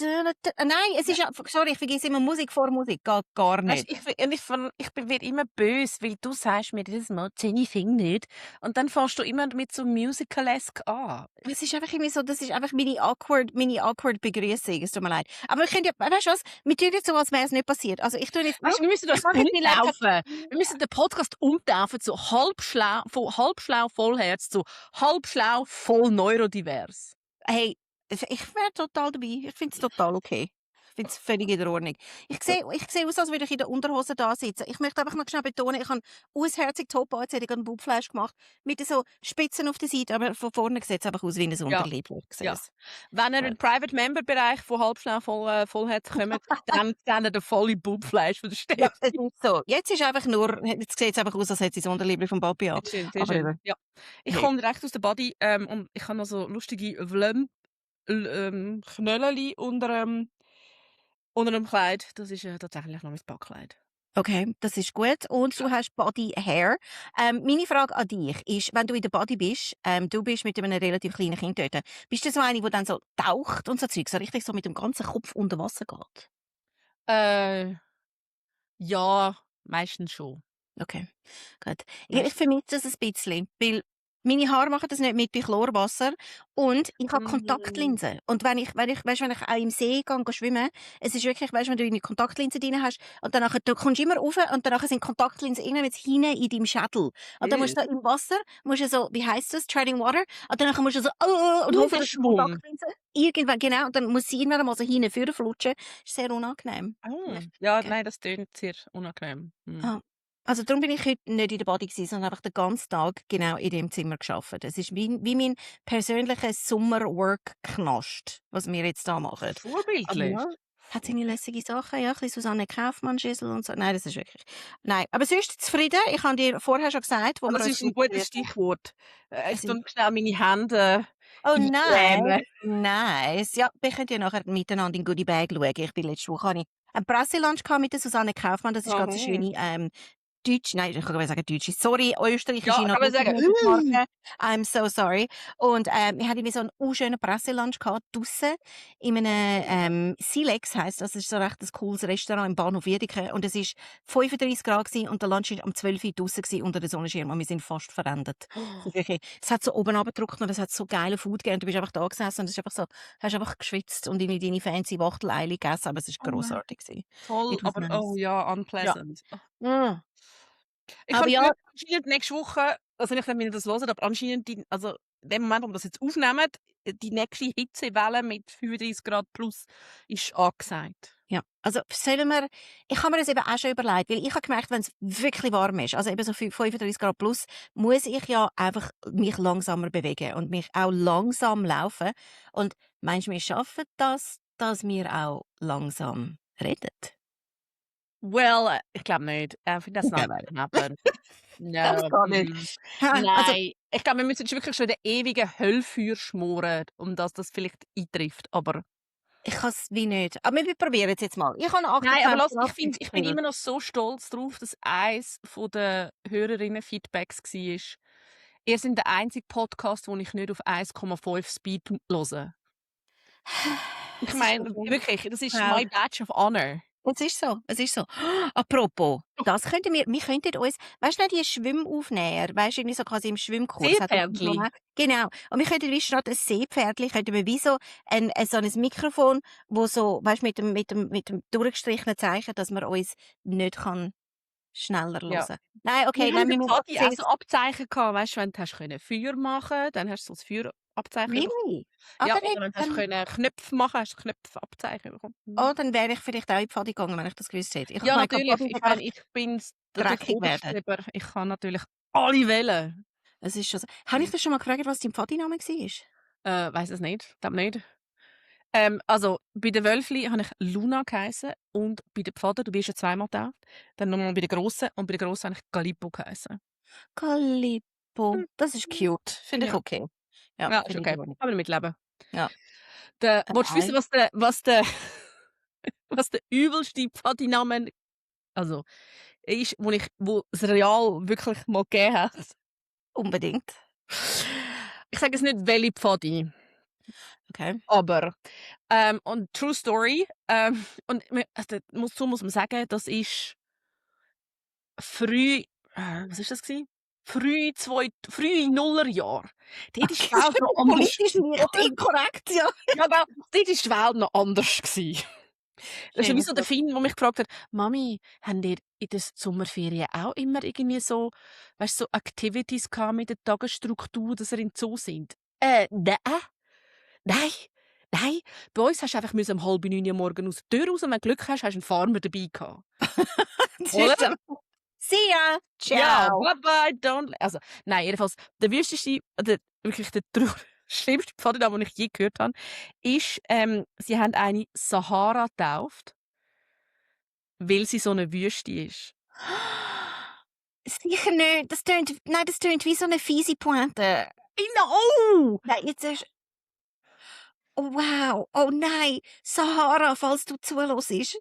Nein, es ist ja, sorry, ich vergesse immer Musik vor Musik. Geht gar Weißt, nicht. werde immer böse, weil du sagst mir jedes Mal, Jenny sing nicht. Und dann fährst du immer mit so Musical-esque an. Es ist einfach irgendwie so, das ist einfach meine awkward Begrüßung. Es tut mir leid. Aber wir können ja, weißt du was? Wir tun jetzt so, als wäre es nicht passiert. Also ich tue jetzt, Weißt du, wir müssen ich das mache jetzt meinen Laptop. umtaufen. Wir müssen den Podcast umtaufen zu halbschlau, von halbschlau Vollherz zu halbschlau voll neurodivers. Hey, ich wäre total dabei. Ich finde es total okay. Ich finde es völlig in der Ordnung. Ich sehe aus, als würde ich in der Unterhose da sitzen. Ich möchte einfach noch schnell betonen, ich habe ausherzig top angezogen, einen Bubfleisch gemacht, mit so Spitzen auf der Seite, aber von vorne sieht es einfach aus wie ein Ja, Unterliebler. ja. Wenn ihr in den Private Member Bereich von halbschlau Vollherz kommt, dann seht ihr den vollen Bubfleisch von der Ja, Steffi. es ist so. Jetzt sieht es einfach aus, als hätte sie das Unterliebler vom Papi an. Sehr schön, sehr Aber schön. eben, Ja. Ich hey. komme direkt aus der Body und ich habe noch so lustige Knöllchen unter dem Kleid. Das ist tatsächlich noch mein Backkleid. Okay, das ist gut. Und du hast Body Hair. Meine Frage an dich ist, wenn du in der Body bist, du bist mit einem relativ kleinen Kind dort, bist du so eine, die dann so taucht und so Zeug, so richtig so mit dem ganzen Kopf unter Wasser geht? Äh, ja, meistens schon. Okay, gut. Ich Meistens. vermisse das ein bisschen, weil meine Haare machen das nicht mit bei Chlorwasser und ich habe Mhm. Kontaktlinsen. Und wenn ich auch im See gehe schwimmen, es ist wirklich, weißt, wenn du eine Kontaktlinse drin hast und danach, du kommst immer rauf und danach sind Kontaktlinsen irgendwie hinein in deinem Schädel. Und dann musst du so im Wasser, musst du so, wie heisst das, treading water, und danach musst du so, und hoffen, dass die Schwung. Kontaktlinse irgendwann, genau, und dann muss sie irgendwann mal so hinten vorne flutschen. Ist sehr unangenehm. Ja, Okay. nein, das klingt sehr unangenehm. Ah. Also darum bin ich heute nicht in der Body gewesen, sondern einfach den ganzen Tag genau in dem Zimmer gearbeitet. Es ist wie mein persönlicher Summer-Work-Knast, was wir jetzt da machen. Aber Vorbildlich. ja, hat seine lässige Sachen, ja, ein bisschen Susanne Kaufmann-Schüssel und so. Nein, das ist wirklich... Nein, aber sonst zufrieden. Ich habe dir vorher schon gesagt, wo wir Das uns ist ein gutes registriert haben. Stichwort. Ich Es ist... tue schnell meine Hände Oh nein, eincremen. nice. Ja, wir können ja nachher miteinander in Goodie Bag schauen. Ich bin letzte Woche habe ich einen Presselunch mit der Susanne Kaufmann. Das ist ganz eine Mhm. schöne Deutsch, nein, ich kann gar nicht sagen Deutsche, sorry, österreichische Ja, kann man sagen. Naturmarke. I'm so sorry. Und wir hatten so einen schönen Presselunch draussen in einem Silex heisst das. Das ist so recht ein cooles Restaurant im Bahnhof Wiedeke. Und es war 35 Grad gewesen, und der Lunch war um 12 Uhr draussen gewesen, unter der Sonnenschirm, und wir sind fast verendet. Es ist wirklich, es hat so oben runtergedrückt und es hat so geile Food gegeben. Du bist einfach da gesessen und es ist einfach so, hast einfach geschwitzt und deine fancy Wachteleile gegessen, aber es war Oh nein. grossartig gewesen. Voll, It was aber oh nice. ja, Ja. unpleasant. Mm. Ich Aber habe ja, gehört, anscheinend nächste Woche, also nicht, wenn ihr das hört, aber anscheinend, also in dem Moment, wo wir das jetzt aufnehmen, die nächste Hitzewelle mit 35 Grad plus ist angesagt. ja. Also, ich habe mir das eben auch schon überlegt, weil ich habe gemerkt, wenn es wirklich warm ist, also eben so 35 Grad plus, muss ich ja einfach mich langsamer bewegen und mich auch langsam laufen. Und meinst du, wir schaffen das, dass wir auch langsam reden? Well, ich glaube nicht. I think that's Ja, not nein. gonna happen. Das No. geht nicht. Also, Nein. Ich glaube, wir müssen jetzt wirklich schon in den ewigen Höllfeuer schmoren, um dass das vielleicht eintrifft. Aber ich kann es wie nicht. Aber wir probieren es jetzt mal. Ich habe nein, aber 28 lass, Grad ich bin immer noch so stolz darauf, dass eins der Hörerinnen-Feedbacks war, ihr seid der einzige Podcast, den ich nicht auf 1,5 Speed höre. Ich Es ist meine, okay. wirklich, das ist Wow. my badge of honor. Es ist so, es ist so. Apropos, das könnten wir könnten uns, weißt du noch, die Schwimmaufnäher, weißt du, irgendwie so quasi im Schwimmkurs hat das Seepferdli. genau. Und wir könnten wie statt ein Seepferdli, könnten wir wie so so ein Mikrofon, wo so, weißt du, mit dem durchgestrichenen Zeichen, dass man uns nicht kann schneller Ja. hören. Nein, Wir okay, haben nein, wir im müssen Pfadi auch so zuerst Abzeichen gehabt, weißt du, wenn du hast können Feuer machen, dann hast du so ein Feuerabzeichen bekommen. really? Ah, Ja, dann oder wenn du hast können Knöpfe machen, hast du Knöpfabzeichen bekommen. oh, dann wäre ich vielleicht auch in die Pfadi gegangen, wenn ich das gewusst hätte. Ich habe Ja, gemeint, natürlich. Pfadi Ich wird meine, einfach ich bin der dreckig werden. Vorstreber. Ich kann natürlich alle wählen. Es ist schon so. Habe ich dich schon mal gefragt, was dein Pfadi-Name war? Weiss es nicht. Glaube nicht. Also, bei den Wölfli habe ich Luna geheissen und bei den Pfaden, du wirst ja zweimal getauft, dann nochmal bei den Grossen und bei den Grossen habe ich Galippo geheissen. Calippo. Hm. Das ist cute. Finde ich Ja. okay. Ja, Ja, ist finde ich okay. in Ordnung. Kann man damit leben. Ja. Willst du wissen, Nein. was der übelste Pfadi-Name also ist, wo es real wirklich mal gegeben hat? Unbedingt. Ich sage es nicht welche Pfadi. Okay. Aber, und True Story, und dazu muss man sagen, das ist früh was ist das gsi? Frühe Nullerjahre. Dort ist die Welt noch anders Politisch nicht inkorrekt, ja. ja, genau, dort ist die Welt noch anders gsi. Das ist ja wie so der Finn, der mich gefragt hat: «Mami, habt ihr in den Sommerferien auch immer irgendwie so, weißt, so Activities gehabt mit der Tagesstruktur, dass ihr in den Zoo sind?» Nein, nein, nein. Bei uns hast du einfach müssen um 8:30 morgens aus der Tür raus und wenn du Glück hast, hast du einen Farmer dabei gehabt. Oder? See ya. Ja, Ciao. bye bye, don't also, nein, jedenfalls der wüsteste oder wirklich der schlimmste Pfadenname, den ich je gehört habe, ist, sie haben eine Sahara getauft, weil sie so 'ne Wüste ist. Sicher nicht. Das tönt wie so eine fiese Pointe. I know! Nein, jetzt ist oh wow, oh nein, Sahara, falls du zuhörst.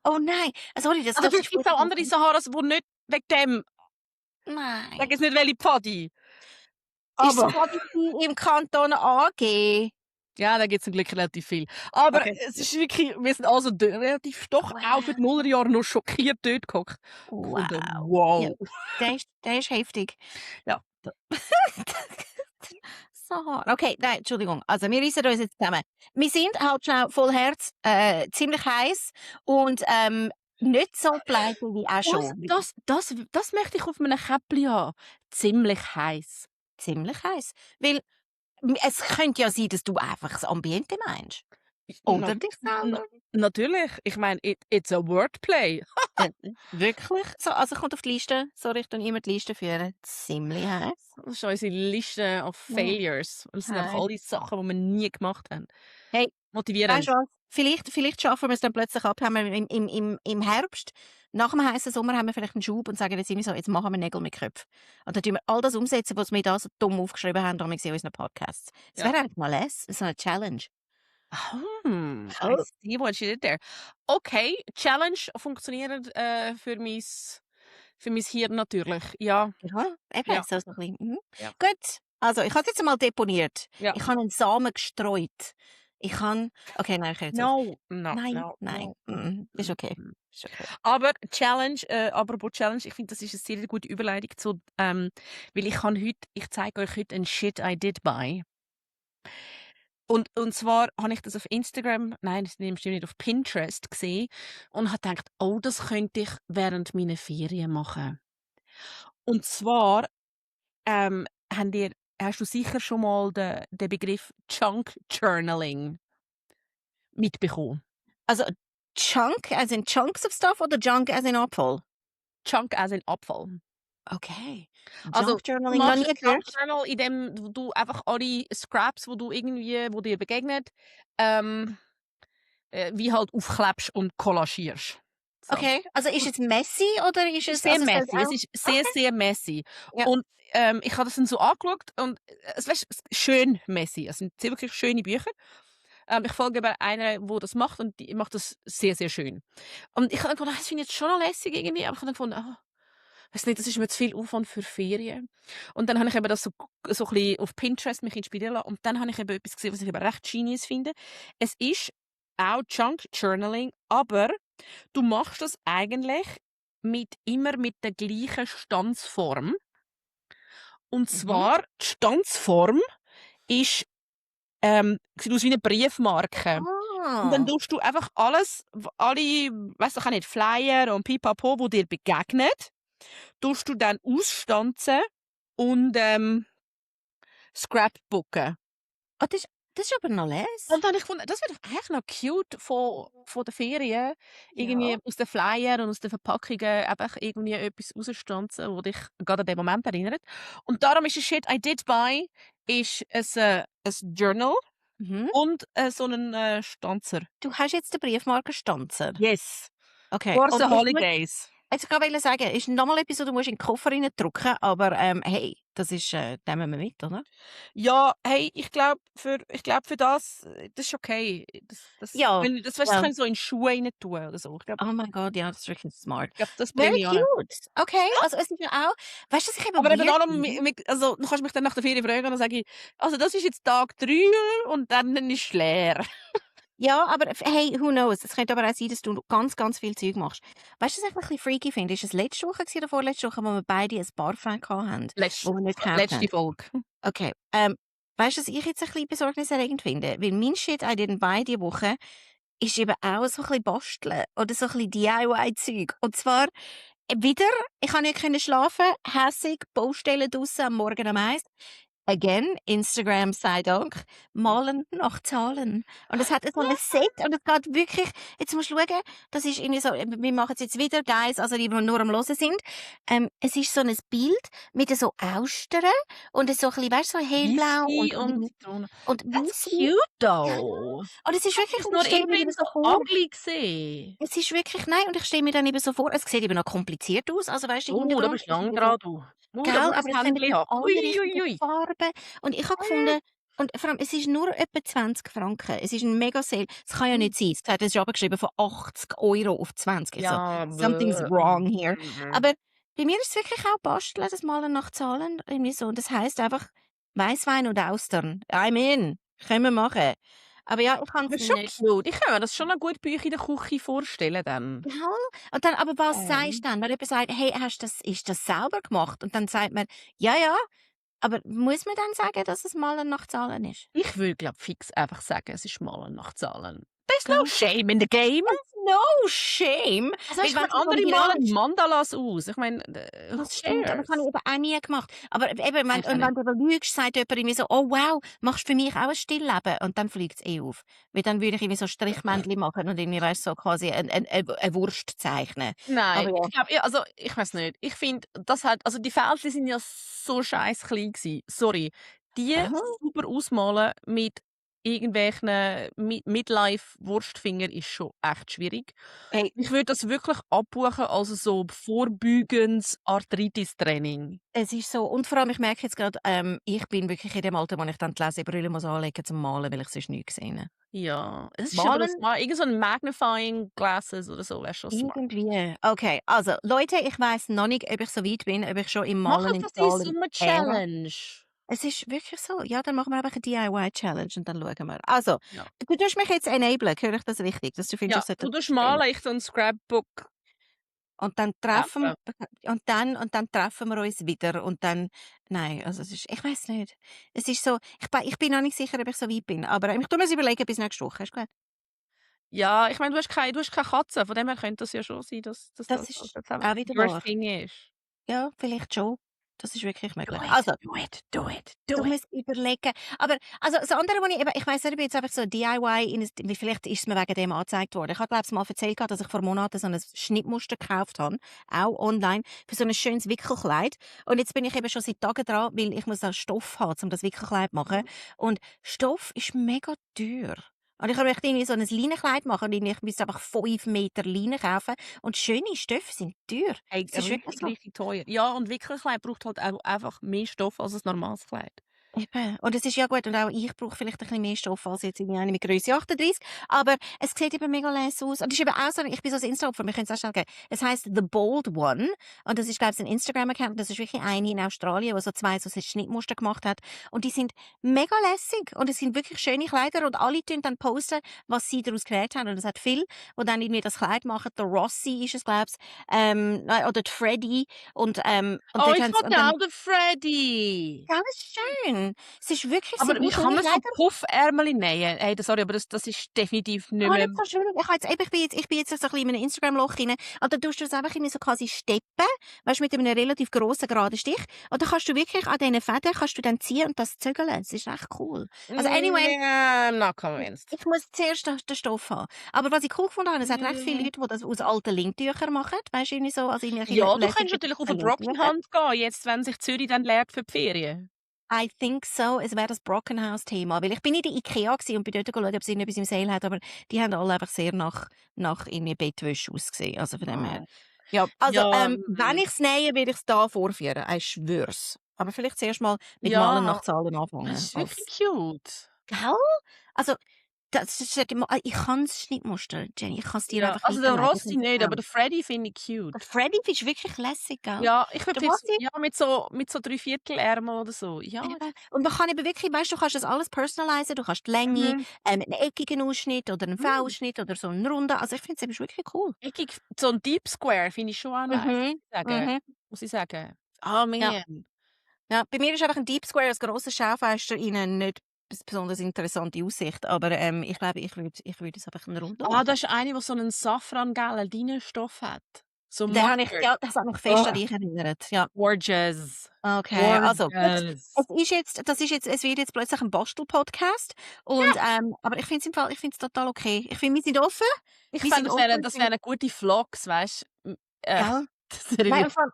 Oh nein, sorry, Aber das vielleicht ist gibt's auch andere Saharas, wo nicht wegen dem nein. sage jetzt nicht welche Pfadi. Ist Aber das Bodyski im Kanton AG? ja, da gibt's zum Glück relativ viel. Aber Okay. es ist wirklich wir sind also relativ doch auch für die Nullerjahre noch schockiert dort gehockt. Wow. Ja, Wow. der ist heftig. Ja. Sahara. Okay, nein, Entschuldigung. Also, wir reissen uns jetzt zusammen. Wir sind halt schon voll Herz, ziemlich heiß und, nicht so pleite wie auch schon. Das möchte ich auf meinem Käppli haben. Ziemlich heiß. Ziemlich heiß. Weil es könnte ja sein, dass du einfach das Ambiente meinst. Na Oder dich selber. natürlich. Ich meine, it's a wordplay. Wirklich? So, also kommt auf die Liste. Soll ich dann immer die Liste führen? Ziemlich heiß. Das ist unsere Liste of Failures. Das sind einfach Heiß. alle Sachen, die wir nie gemacht haben. Hey, Motivierend. weißt du was? Vielleicht schaffen wir es dann plötzlich ab. Haben wir im Herbst, nach dem heißen Sommer, haben wir vielleicht einen Schub und sagen jetzt immer so, jetzt machen wir Nägel mit Köpfen. Und dann tun wir all das umsetzen, was wir da so dumm aufgeschrieben haben, damals in unseren Podcasts. Das Ja. wäre eigentlich mal so eine Challenge. I see what you did there. Okay, Challenge funktioniert für mein Hirn natürlich. Ja. Ja, eben, Ja. so ein bisschen. Mhm. Ja. Gut, also ich habe es jetzt einmal deponiert. Ja. Ich habe einen Samen gestreut. Okay, nein, ich höre jetzt auf. Nein. Ist okay. Ist okay. Aber Challenge, apropos Challenge, ich finde, das ist eine sehr gute Überleitung zu, weil ich zeige euch heute ein Shit I did buy. Und zwar habe ich das auf Instagram, nein, das stimmt nicht, auf Pinterest gesehen und habe gedacht, oh, das könnte ich während meiner Ferien machen. Und zwar hast du sicher schon mal den Begriff Junk Journaling mitbekommen? Also Chunk as in Chunks of stuff oder Junk as in Abfall? Junk as in Abfall. Okay. Also, Junk du Journaling noch machst nie ein gehört. Junk Journal, in dem du einfach alle Scraps, wo dir begegnet, wie halt aufklebst und collagierst. So. Okay, also ist es messy oder ist es Sehr also messy. Es ist sehr, sehr messy. Ja. Und ich habe das dann so angeschaut und es ist schön messy. Es sind sehr wirklich schöne Bücher. Ich folge bei einer, die das macht und die macht das sehr, sehr schön. Und ich habe dann gedacht, das finde ich jetzt schon noch lässig irgendwie, aber ich habe dann gefunden, weiss nicht, das ist mir zu viel Aufwand für Ferien. Und dann habe ich eben das so ein bisschen auf Pinterest mich inspirieren lassen und dann habe ich eben etwas gesehen, was ich eben recht genius finde. Es ist auch Junk Journaling, aber du machst das eigentlich immer mit der gleichen Stanzform. Und zwar, die Stanzform ist sieht aus wie eine Briefmarke. Und dann tust du einfach alle, weiss doch auch nicht, Flyer und Pipapo, wo dir begegnet, tust du dann ausstanzen und scrapbooken. Oh, das ist aber noch les. Und dann habe ich gefunden, das wäre doch eigentlich noch cute von der Ferien. Irgendwie aus den Flyer und aus den Verpackungen einfach irgendwie etwas rausstanzen, wo dich gerade an den Moment erinnert. Und darum ist es Shit I did buy, ist ein Journal und so einen Stanzer. Du hast jetzt den Briefmarkenstanzer. Yes. Okay. For the Und holidays. Also, ich wollte sagen, ist nochmal etwas, wo du musst in den Koffer reindrücken, aber hey, das ist, nehmen wir mit, oder? Ja, hey, ich glaube für das das ist okay. Ja, Das weißt, das ja. kann ich so in Schuhe rein tun oder so. Oh mein Gott, ja, das ist wirklich smart. Das Very bringe ich an. cute. Okay, also es ist ja auch weißt du, was ich eben Aber eben weird darum, finde? also, du kannst mich dann nach der Ferien fragen und dann sage ich: „Also, das ist jetzt Tag 3 und dann ist leer.“ Ja, aber hey, who knows? Es könnte aber auch sein, dass du ganz, ganz viel Zeug machst. Weißt du, was ich ein bisschen freaky finde? Ist es letzte Woche oder vorletzte Woche, wo wir beide ein Parfum hatten, wo wir nicht gekauft Letzte haben? Folge. Okay, weißt du, was ich jetzt ein bisschen besorgniserregend finde? Weil mein Shit I didn't buy diese Woche ist eben auch so ein bisschen basteln oder so ein bisschen DIY-Zeug. Und zwar wieder, ich konnte nicht können schlafen, hässig, Baustellen draussen am Morgen um 1. Again, Instagram sei Dank, malen nach Zahlen. Und es hat so ein Set und es geht wirklich, jetzt musst du schauen, das ist irgendwie so, wir machen es jetzt wieder, Guys, also die nur am Hören sind. Es ist so ein Bild mit so Austern und so ein bisschen, weißt du, so hellblau Whisky und Zitrone. und That's Müsli. cute Ja. though. Und es ist Hast wirklich, du's und ich nur stelle immer mir eben in so so vor, ugly gesehen? es ist wirklich, nein, und ich stelle mir dann eben so vor, es sieht eben noch kompliziert aus, also weißt du, der Da Hintergrund bist du ist lang eben so, dran, du. gell, Da musst du aber das es kommen Händchen dann haben. alle Ui, ui, richtigen ui. Farben und ich habe gefunden und vor allem, es ist nur etwa 20 Franken. Es ist ein Mega-Sale. Es kann ja nicht sein. Es hat es ist runtergeschrieben von 80 € auf 20. Ich so, Ja, something's bäh. wrong here. Mhm. Aber bei mir ist es wirklich auch Basteln, das Malen nach Zahlen, irgendwie so. Und das heisst einfach Weißwein und Austern. I'm in. Können wir machen. Aber ja, ich kann Aber es ist mir schon nicht. cute. Ich kann mir das schon noch gut bei euch in der Küche vorstellen dann. Ja, und dann aber was sagst Ähm. du dann? Wenn jemand sagt: «Hey, ist das selber gemacht?» Und dann sagt man: «Ja, ja.» Aber muss man dann sagen, dass es Malen nach Zahlen ist? Ich würde, glaube fix einfach sagen, es ist Malen nach Zahlen. There's no Gell? shame in the game. There's no shame. Also, Weil weisst du, ich wenn meine, du das andere Original malen willst, Mandalas aus. Ich meine, who das stimmt, aber das habe ich cares? eben auch nie gemacht. Aber eben, wenn Nein, ich auch nicht. wenn du aber lügst, sagt jemand irgendwie so: «Oh wow, machst du für mich auch ein Stillleben?» Und dann fliegt's auf. Weil dann würde ich irgendwie so Strichmännchen machen und irgendwie, weißt du, so quasi 'ne Wurst zeichnen. Nein, Aber ja. ich glaube, ja, also, ich weiß nicht. Ich finde, das hat also, die Fältchen sind ja so scheiß klein gsi. Sorry. Die Aha. super ausmalen mit irgendwelchen Midlife-Wurstfinger ist schon echt schwierig. Hey, Ich würde das wirklich abbuchen als so vorbeugendes Arthritis-Training. es ist so und vor allem, ich merke jetzt grad, ich bin wirklich in dem Alter, wo ich dann die Lesebrille muss anlegen zum Malen, weil ich sonst nichts sehe. Ja, es ist aber das Malen mal irgend so 'n Magnifying Glasses oder so wäre schon smart. irgendwie. Okay, also Leute, ich weiss noch nicht, ob ich so weit bin, ob ich schon im Malen Machen in das die Zahlen-Ära. Sommer-Challenge. Es ist wirklich so. Ja, dann machen wir einfach 'ne DIY-Challenge und dann schauen wir. Also, Ja. du tust mich jetzt enablen, höre ich das richtig, dass du findest, Ja, ich sollte du das tust bestellen? malen, ich tue 'n Scrapbook Und dann treffen klappen. und dann treffen wir uns wieder und dann nein, also es ist ich weiss nicht. Es ist so ich bin noch nicht sicher, ob ich so weit bin, aber ich tue mir's überlegen bis nächste Woche. Ist gut? Ja, ich meine, du hast keine Katze, von dem her könnte das ja schon sein, dass Das das ist jetzt einfach auch wieder your wahr. thing ist. Ja, vielleicht schon. Das ist wirklich Do möglich. it, Also do it, do it, du do it. musst überlegen. Aber also das andere, was ich eben ich weiss nicht, ob ich jetzt einfach so DIY in ein wie vielleicht ist es mir wegen dem angezeigt worden. Ich habe, glaube ich, mal erzählt gehabt, dass ich vor Monaten so 'n Schnittmuster gekauft habe, auch online, für so 'n schönes Wickelkleid. Und jetzt bin ich eben schon seit Tagen dran, weil ich muss da Stoff haben, um das Wickelkleid zu machen. Und Stoff ist mega teuer. Und ich wollte irgendwie so 'n Leinenkleid machen und irgendwie ich müsste einfach 5 Meter Leine kaufen und schöne Stoffe sind teuer. Hey, Es ist wirklich richtig, so. richtig teuer. Ja, und Wickelkleid braucht halt auch einfach mehr Stoff als 'n normales Kleid. Eben. Und es ist ja gut und auch ich brauche vielleicht ein bisschen mehr Stoff als jetzt irgendwie eine mit Grösse 38, aber es sieht eben mega leise aus. Und es ist eben auch so ich bin so ein Insta-Opfer, wir können's auch schnell geben. Es heisst «The Bold One» und das ist, glaube ich, ein Instagram-Account. Das ist wirklich eine in Australien, die so 2 so Schnittmuster gemacht hat und die sind mega lässig und es sind wirklich schöne Kleider und alle tun dann posten, was sie daraus genäht haben und es hat viele, die dann irgendwie das Kleid machen. Der Rossi ist es, glaube ich, oder die Freddie und Oh, dort ich haben sie und wollte dann auch den Freddy. ja, schön. Es ist wirklich Aber sind wie auch kann schöne man so Kleider. Puffärmeli nähen? Hey, sorry, aber das ist definitiv nicht Gar mehr nicht so schwierig. Ich bin jetzt so ein bisschen in einem Instagram-Loch rein und dann tust du es einfach irgendwie so quasi steppen, weißt du, mit einem relativ grossen, geraden Stich und dann kannst du wirklich an diesen Fäden kannst du dann ziehen und das zögeln. Das ist echt cool. Also anyway, Yeah, I'm not convinced. ich muss zuerst den Stoff haben. Aber was ich cool gefunden habe, es hat recht viele Hm. Leute, die das aus alten Lindtüchern machen, weißt du, irgendwie so, also irgendwelche Ja, du könntest lässigen natürlich auf 'ne Brocken Lindtücher. Hand gehen, jetzt, wenn sich Zürich dann leert für die Ferien. I think so. Es wäre das Brockenhaus-Thema. Weil ich bin in der IKEA gsi und bin dort schauen, ob sie irgendetwas im Sale hat, aber die haben alle einfach sehr nach irgendwie Bettwäsche ausgesehen. Also von dem her. Ja, also, Ja, wenn ich es nähe, werde ich es da vorführen. Ich schwör's. Aber vielleicht zuerst mal mit Malen nach ja, Zahlen das anfangen. ist wirklich cute. Gell? Also, das ist ja ich kann es nicht mustern, Jenny. Ich kann es dir Ja, einfach also der weiterleiten. Ich Rossi finde es nicht, aber gern. der Freddy finde ich Der cute. Freddy ist wirklich lässig, gell? Ja, ich würde Der vielleicht Rossi, ja, mit so 3/4 Ärmel oder so. Ja, eben. Und man kann eben wirklich, weißt du, kannst das alles personalisieren. Du kannst die Länge, mhm. einen eckigen Ausschnitt oder einen Mhm. V-Ausschnitt oder so einen runden. Also ich finde es eben wirklich cool. Eckig, so 'n Deep Square finde ich schon auch nice, Mhm. sagen Mhm. muss ich sagen. Oh Ja. man. Ja, bei mir ist einfach ein Deep Square, ein grosses Schaufenster, innen nicht besonders interessante Aussicht. Aber ich glaube, ich würde es einfach einen runden Ah, machen. das ist eine, die so 'nen safrangelben Leinenstoff hat. So Mustard. Das hat mich fest an Oh, dich erinnert. Ja. gorgeous. Okay, also gut. Gorgeous. Es wird jetzt plötzlich ein Bastel-Podcast und, aber ich finde es im Fall ich finde es total okay. Ich finde, wir sind offen. Ich Wir fände, sind offen das für wären gute Vlogs, weisst du? gell? Das wäre Nein, im wirklich Fall,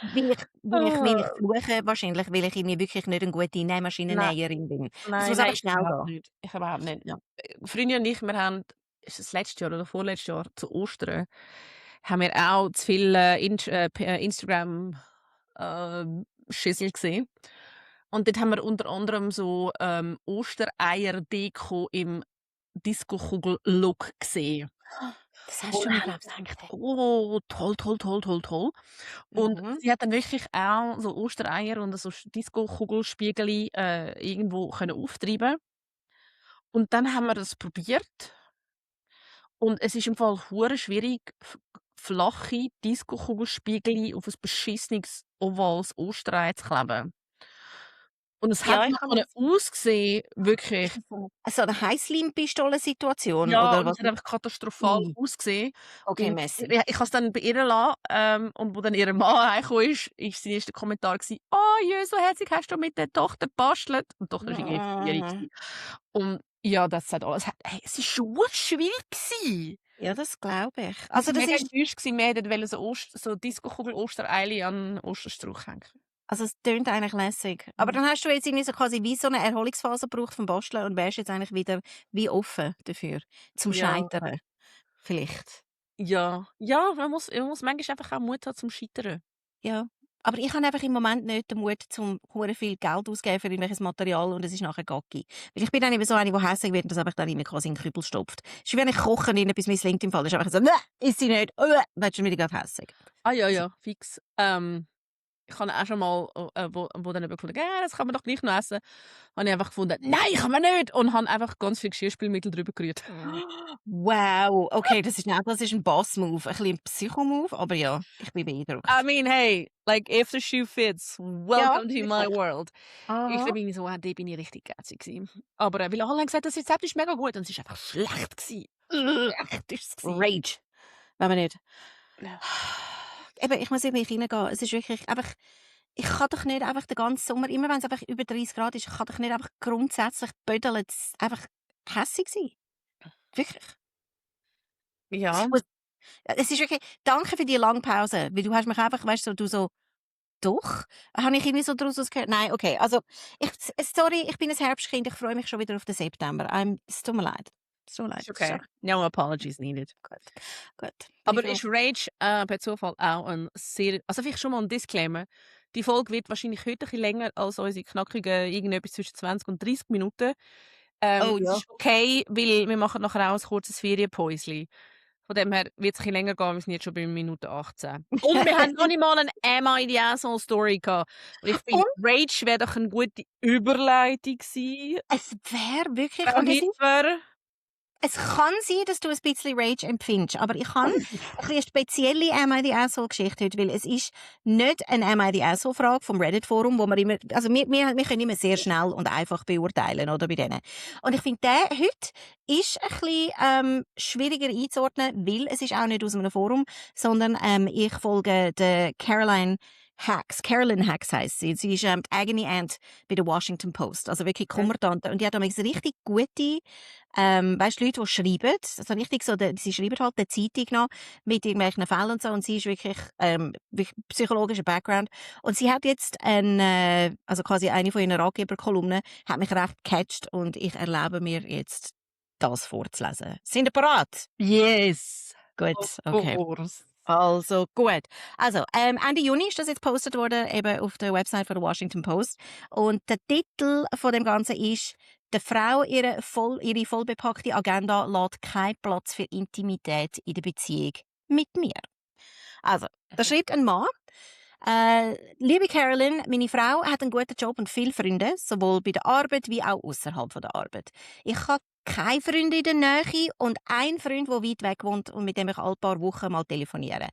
will ich ah. fluche wahrscheinlich, weil ich irgendwie wirklich nicht eine gute Nein, Nähmaschinennäherin bin. Es nein, muss einfach ich schnell überhaupt gehen. nicht. Ich überhaupt nicht. Ja. Freunde und ich, wir haben ist es letztes Jahr oder vorletztes Jahr zu Ostern, haben wir auch zu viel, Instagram, Schüssel gesehen. Und dort haben wir unter anderem so, Ostereier-Deko im Disco-Kugel-Look gesehen. Das hast Und du mir, haben glaube ich, gedacht: erzählt. „Oh, toll, toll, toll, toll, toll.“ Und Mhm. sie hat dann wirklich auch so Ostereier und so Disco-Kugelspiegeli, irgendwo können auftreiben. Und dann haben wir das probiert und es ist im Fall hure schwierig, flache Disco-Kugelspiegeli auf ein beschissenes ovales Osterei zu kleben. Und es hat Ja, ich noch kann so mir das ausgesehen, wirklich. ist das so 'ne Heisslim-Pistole-Situation Ja, oder und was? es hat einfach katastrophal I ausgesehen. okay, Und merci. ich habe es dann bei ihr lassen, und wo dann ihr Mann heimgekommen ist sein erster Kommentar gsi: „Oh je, so herzig hast du mit der Tochter gebastelt.“ Und die Tochter war irgendwie 4 Mhm. gsi. Und ja, das hat alles hey, es war schon schwierig gsi. Ja, das glaube ich. Wir Also, sind das mega ist enttäuscht gsi. Wir hätten wollen so Disco-Kugel-Ostereierli an 'n Osterstrauch hängen. also, es tönt eigentlich lässig. Aber Mhm. dann hast du jetzt irgendwie so quasi wie so 'ne Erholungsphase gebraucht vom Basteln und wärst jetzt eigentlich wieder wie offen dafür, zum Ja, Scheitern vielleicht. ja, ja, man muss manchmal einfach auch Mut haben zum Scheitern. Ja. Aber ich habe einfach im Moment nicht den Mut, zum hure viel Geld auszugeben für irgendwelches Material und es ist nachher Gacki. Weil ich bin dann eben so eine, die hässig wird und das einfach dann immer quasi in den Kübel stopft. Es ist wie wenn ich koche und etwas misslingt im Fall. Das ist einfach so: isst sie nicht, dann ist schon wieder grad hässig. Ah ja, So. ja, fix. Ich habe auch schon mal, wo dann jemand gefunden: das kann man doch gleich noch essen.“ Habe ich einfach gefunden: „Nein, kann man nicht!“ Und habe einfach ganz viel Geschirrspülmittel drüber gerührt. Wow, okay, das ist 'n Boss-Move, ein bisschen 'n Psycho-Move, aber ja, ich bin I beeindruckt. mean, hey, like, if the shoe fits, Ja, welcome to my wirklich. world. Ich Aha. glaube irgendwie so, dort bin ich richtig geizig gsi. Aber, weil alle haben gesagt, das Rezept ist mega gut und es ist einfach schlecht gsi. Schlecht ist es gsi. Rage, wenn man nicht Ja. eben, ich muss in mich hineingehen. Es ist wirklich einfach ich kann doch nicht einfach den ganzen Sommer, immer wenn's einfach über 30 Grad ist, ich kann doch nicht einfach grundsätzlich bödeln, einfach hässig sein. Wirklich. Also, Ja. es ist wirklich danke für die lange Pause, weil du hast mich einfach weißt du so: «Doch?» Habe ich irgendwie so daraus gehört? Nein, okay. Also, sorry, ich bin ein Herbstkind, ich freue mich schon wieder auf den September. Es tut mir leid. Es tut mir leid. Ist Es ist okay. einfach No apologies needed. gut. Gut, bin ich Aber froh. ist Rage, per Zufall auch ein sehr also vielleicht schon mal ein Disclaimer. Die Folge wird wahrscheinlich heute ein bisschen länger als unsere knackigen irgendetwas zwischen 20 und 30 Minuten. Oh Das ja. ist okay, weil wir machen nachher auch ein kurzes Ferienpäuschen. Von dem her wird es ein bisschen länger gehen, wir sind jetzt schon bei Minute 18. Und wir haben noch nicht mal eine «Am I the Asshole» Story gehabt. Und ich finde, Und Rage wäre doch eine gute Überleitung gewesen. es wäre wirklich Frau und Hitler. es kann sein, dass du ein bisschen Rage empfindest, aber ich habe ein bisschen eine spezielle «Am I the Asshole»-Geschichte heute, weil es ist nicht eine «Am I the Asshole»-Frage vom Reddit-Forum, wo wir immer also wir können immer sehr schnell und einfach beurteilen, oder, bei denen. Und ich finde, der heute ist ein bisschen, schwieriger einzuordnen, weil es ist auch nicht aus einem Forum, sondern, ich folge der Carolyn Hacks heisst sie. Sie ist, die Agony Aunt bei der Washington Post, also wirklich Okay. Kummertante. Und die hat manchmal richtig gute weißt, Leute, die schreiben, also richtig so, sie schreiben halt der Zeitung noch mit irgendwelchen Fällen und so und sie ist wirklich psychologischer Background und sie hat jetzt also quasi eine von ihren Ratgeberkolumnen hat mich recht gecatcht und ich erlaube mir jetzt, das vorzulesen. Sind ihr bereit? Yes. Gut, Of okay. course. Also gut. Also, Ende Juni ist das jetzt gepostet worden, eben auf der Website von der Washington Post. Und der Titel von dem Ganzen ist «Der Frau ihre vollbepackte Agenda lässt keinen Platz für Intimität in der Beziehung mit mir». Also, da schreibt ein Mann, «Liebe Carolyn, meine Frau hat einen guten Job und viele Freunde, sowohl bei der Arbeit wie auch außerhalb der Arbeit. Ich habe keine Freunde in der Nähe und einen Freund, der weit weg wohnt und mit dem ich alle paar Wochen mal telefoniere.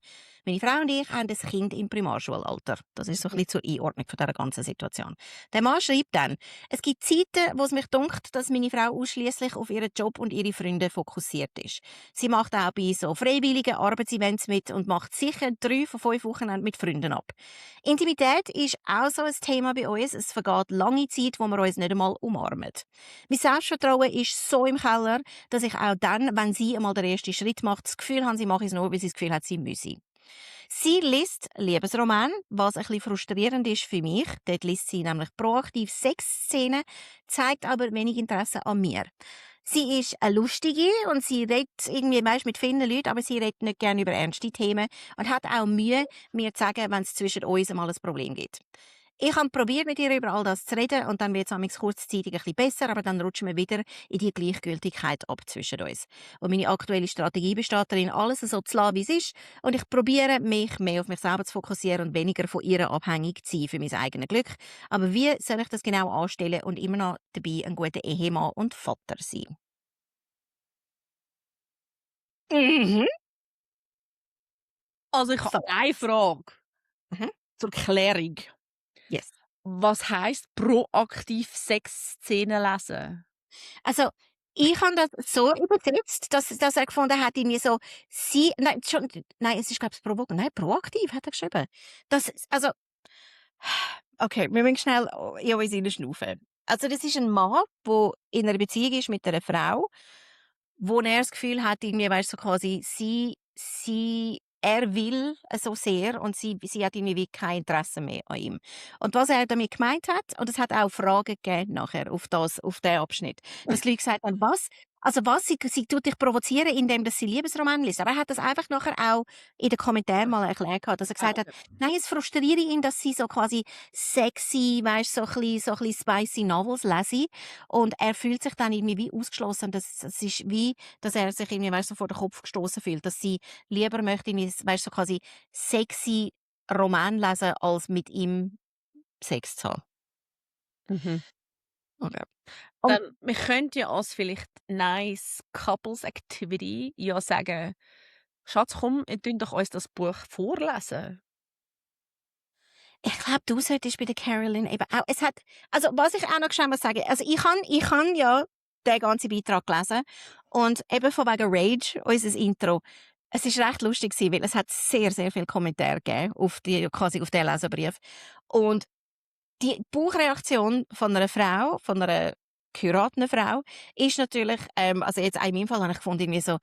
Meine Frau und ich haben ein Kind im Primarschulalter.» Das ist so ein bisschen zur Einordnung von dieser ganzen Situation. Der Mann schreibt dann, «Es gibt Zeiten, wo es mich dunkt, dass meine Frau ausschließlich auf ihren Job und ihre Freunde fokussiert ist. Sie macht auch bei so freiwilligen Arbeitsevents mit und macht sicher 3 von 5 Wochenenden mit Freunden ab. Intimität ist auch so ein Thema bei uns. Es vergeht lange Zeit, wo wir uns nicht einmal umarmen. Mein Selbstvertrauen ist so im Keller, dass ich auch dann, wenn sie einmal den ersten Schritt macht, das Gefühl habe, sie mache es nur, weil sie das Gefühl hat, sie müsse. Sie liest Liebesroman, was ein bisschen frustrierend ist für mich. Dort liest sie nämlich proaktiv Sexszenen, zeigt aber wenig Interesse an mir. Sie ist eine Lustige und sie redet irgendwie meist mit vielen Leuten, aber sie redet nicht gerne über ernste Themen und hat auch Mühe, mir zu sagen, wenn es zwischen uns einmal ein Problem gibt. Ich habe probiert, mit ihr über all das zu reden und dann wird es kurzzeitig ein bisschen besser, aber dann rutschen wir wieder in die Gleichgültigkeit ab zwischen uns. Und meine aktuelle Strategie besteht darin, alles so zu lassen, wie es ist, und ich probiere, mich mehr auf mich selber zu fokussieren und weniger von ihr abhängig zu sein für mein eigenes Glück. Aber wie soll ich das genau anstellen und immer noch dabei ein guter Ehemann und Vater sein? Mhm. Also, ich habe eine Frage Mhm. zur Klärung. Yes. Was heisst proaktiv Sexszenen lesen? Also, ich habe das so übersetzt, dass er gefunden hat, irgendwie so, sie, nein, schon, nein, es ist, glaube ich, proaktiv, hat er geschrieben. Also, okay, wir müssen schnell in uns hineinschnaufen. Also, das ist ein Mann, der in einer Beziehung ist mit einer Frau, wo er das Gefühl hat, irgendwie, weißt du, so quasi, er will so sehr und sie hat irgendwie wie kein Interesse mehr an ihm. Und was er damit gemeint hat, und es hat auch Fragen gegeben nachher auf den Abschnitt, dass die Leute gesagt haben, was? Also was, sie tut dich provozieren, indem dass sie Liebesroman liest. Aber er hat das einfach nachher auch in den Kommentaren mal erklärt gehabt, dass er gesagt hat, Okay. nein, es frustriere ihn, dass sie so quasi sexy, weißt, so ein bisschen spicy Novels lese. Und er fühlt sich dann irgendwie wie ausgeschlossen. Das ist wie, dass er sich irgendwie, weißt, so vor den Kopf gestoßen fühlt, dass sie lieber möchte ich, weißt, so quasi sexy Roman lesen, als mit ihm Sex zu haben. Mhm. Okay. Und Dann wir könnten ja als vielleicht nice Couples Activity ja sagen: «Schatz, komm, wir tun doch uns das Buch vorlesen.» ich glaube, du solltest bei der Carolyn eben auch, also was ich auch noch schnell mal sagen, also ich han ja den ganzen Beitrag gelesen und eben von wegen Rage, unser Intro. Es ist recht lustig gewesen, weil es hat sehr, sehr viele Kommentare gegeben quasi auf den Leserbrief. Und die Bauchreaktion von einer Frau, von einer geheirateten Frau, ist natürlich, also jetzt auch in meinem Fall habe ich gefunden, irgendwie so,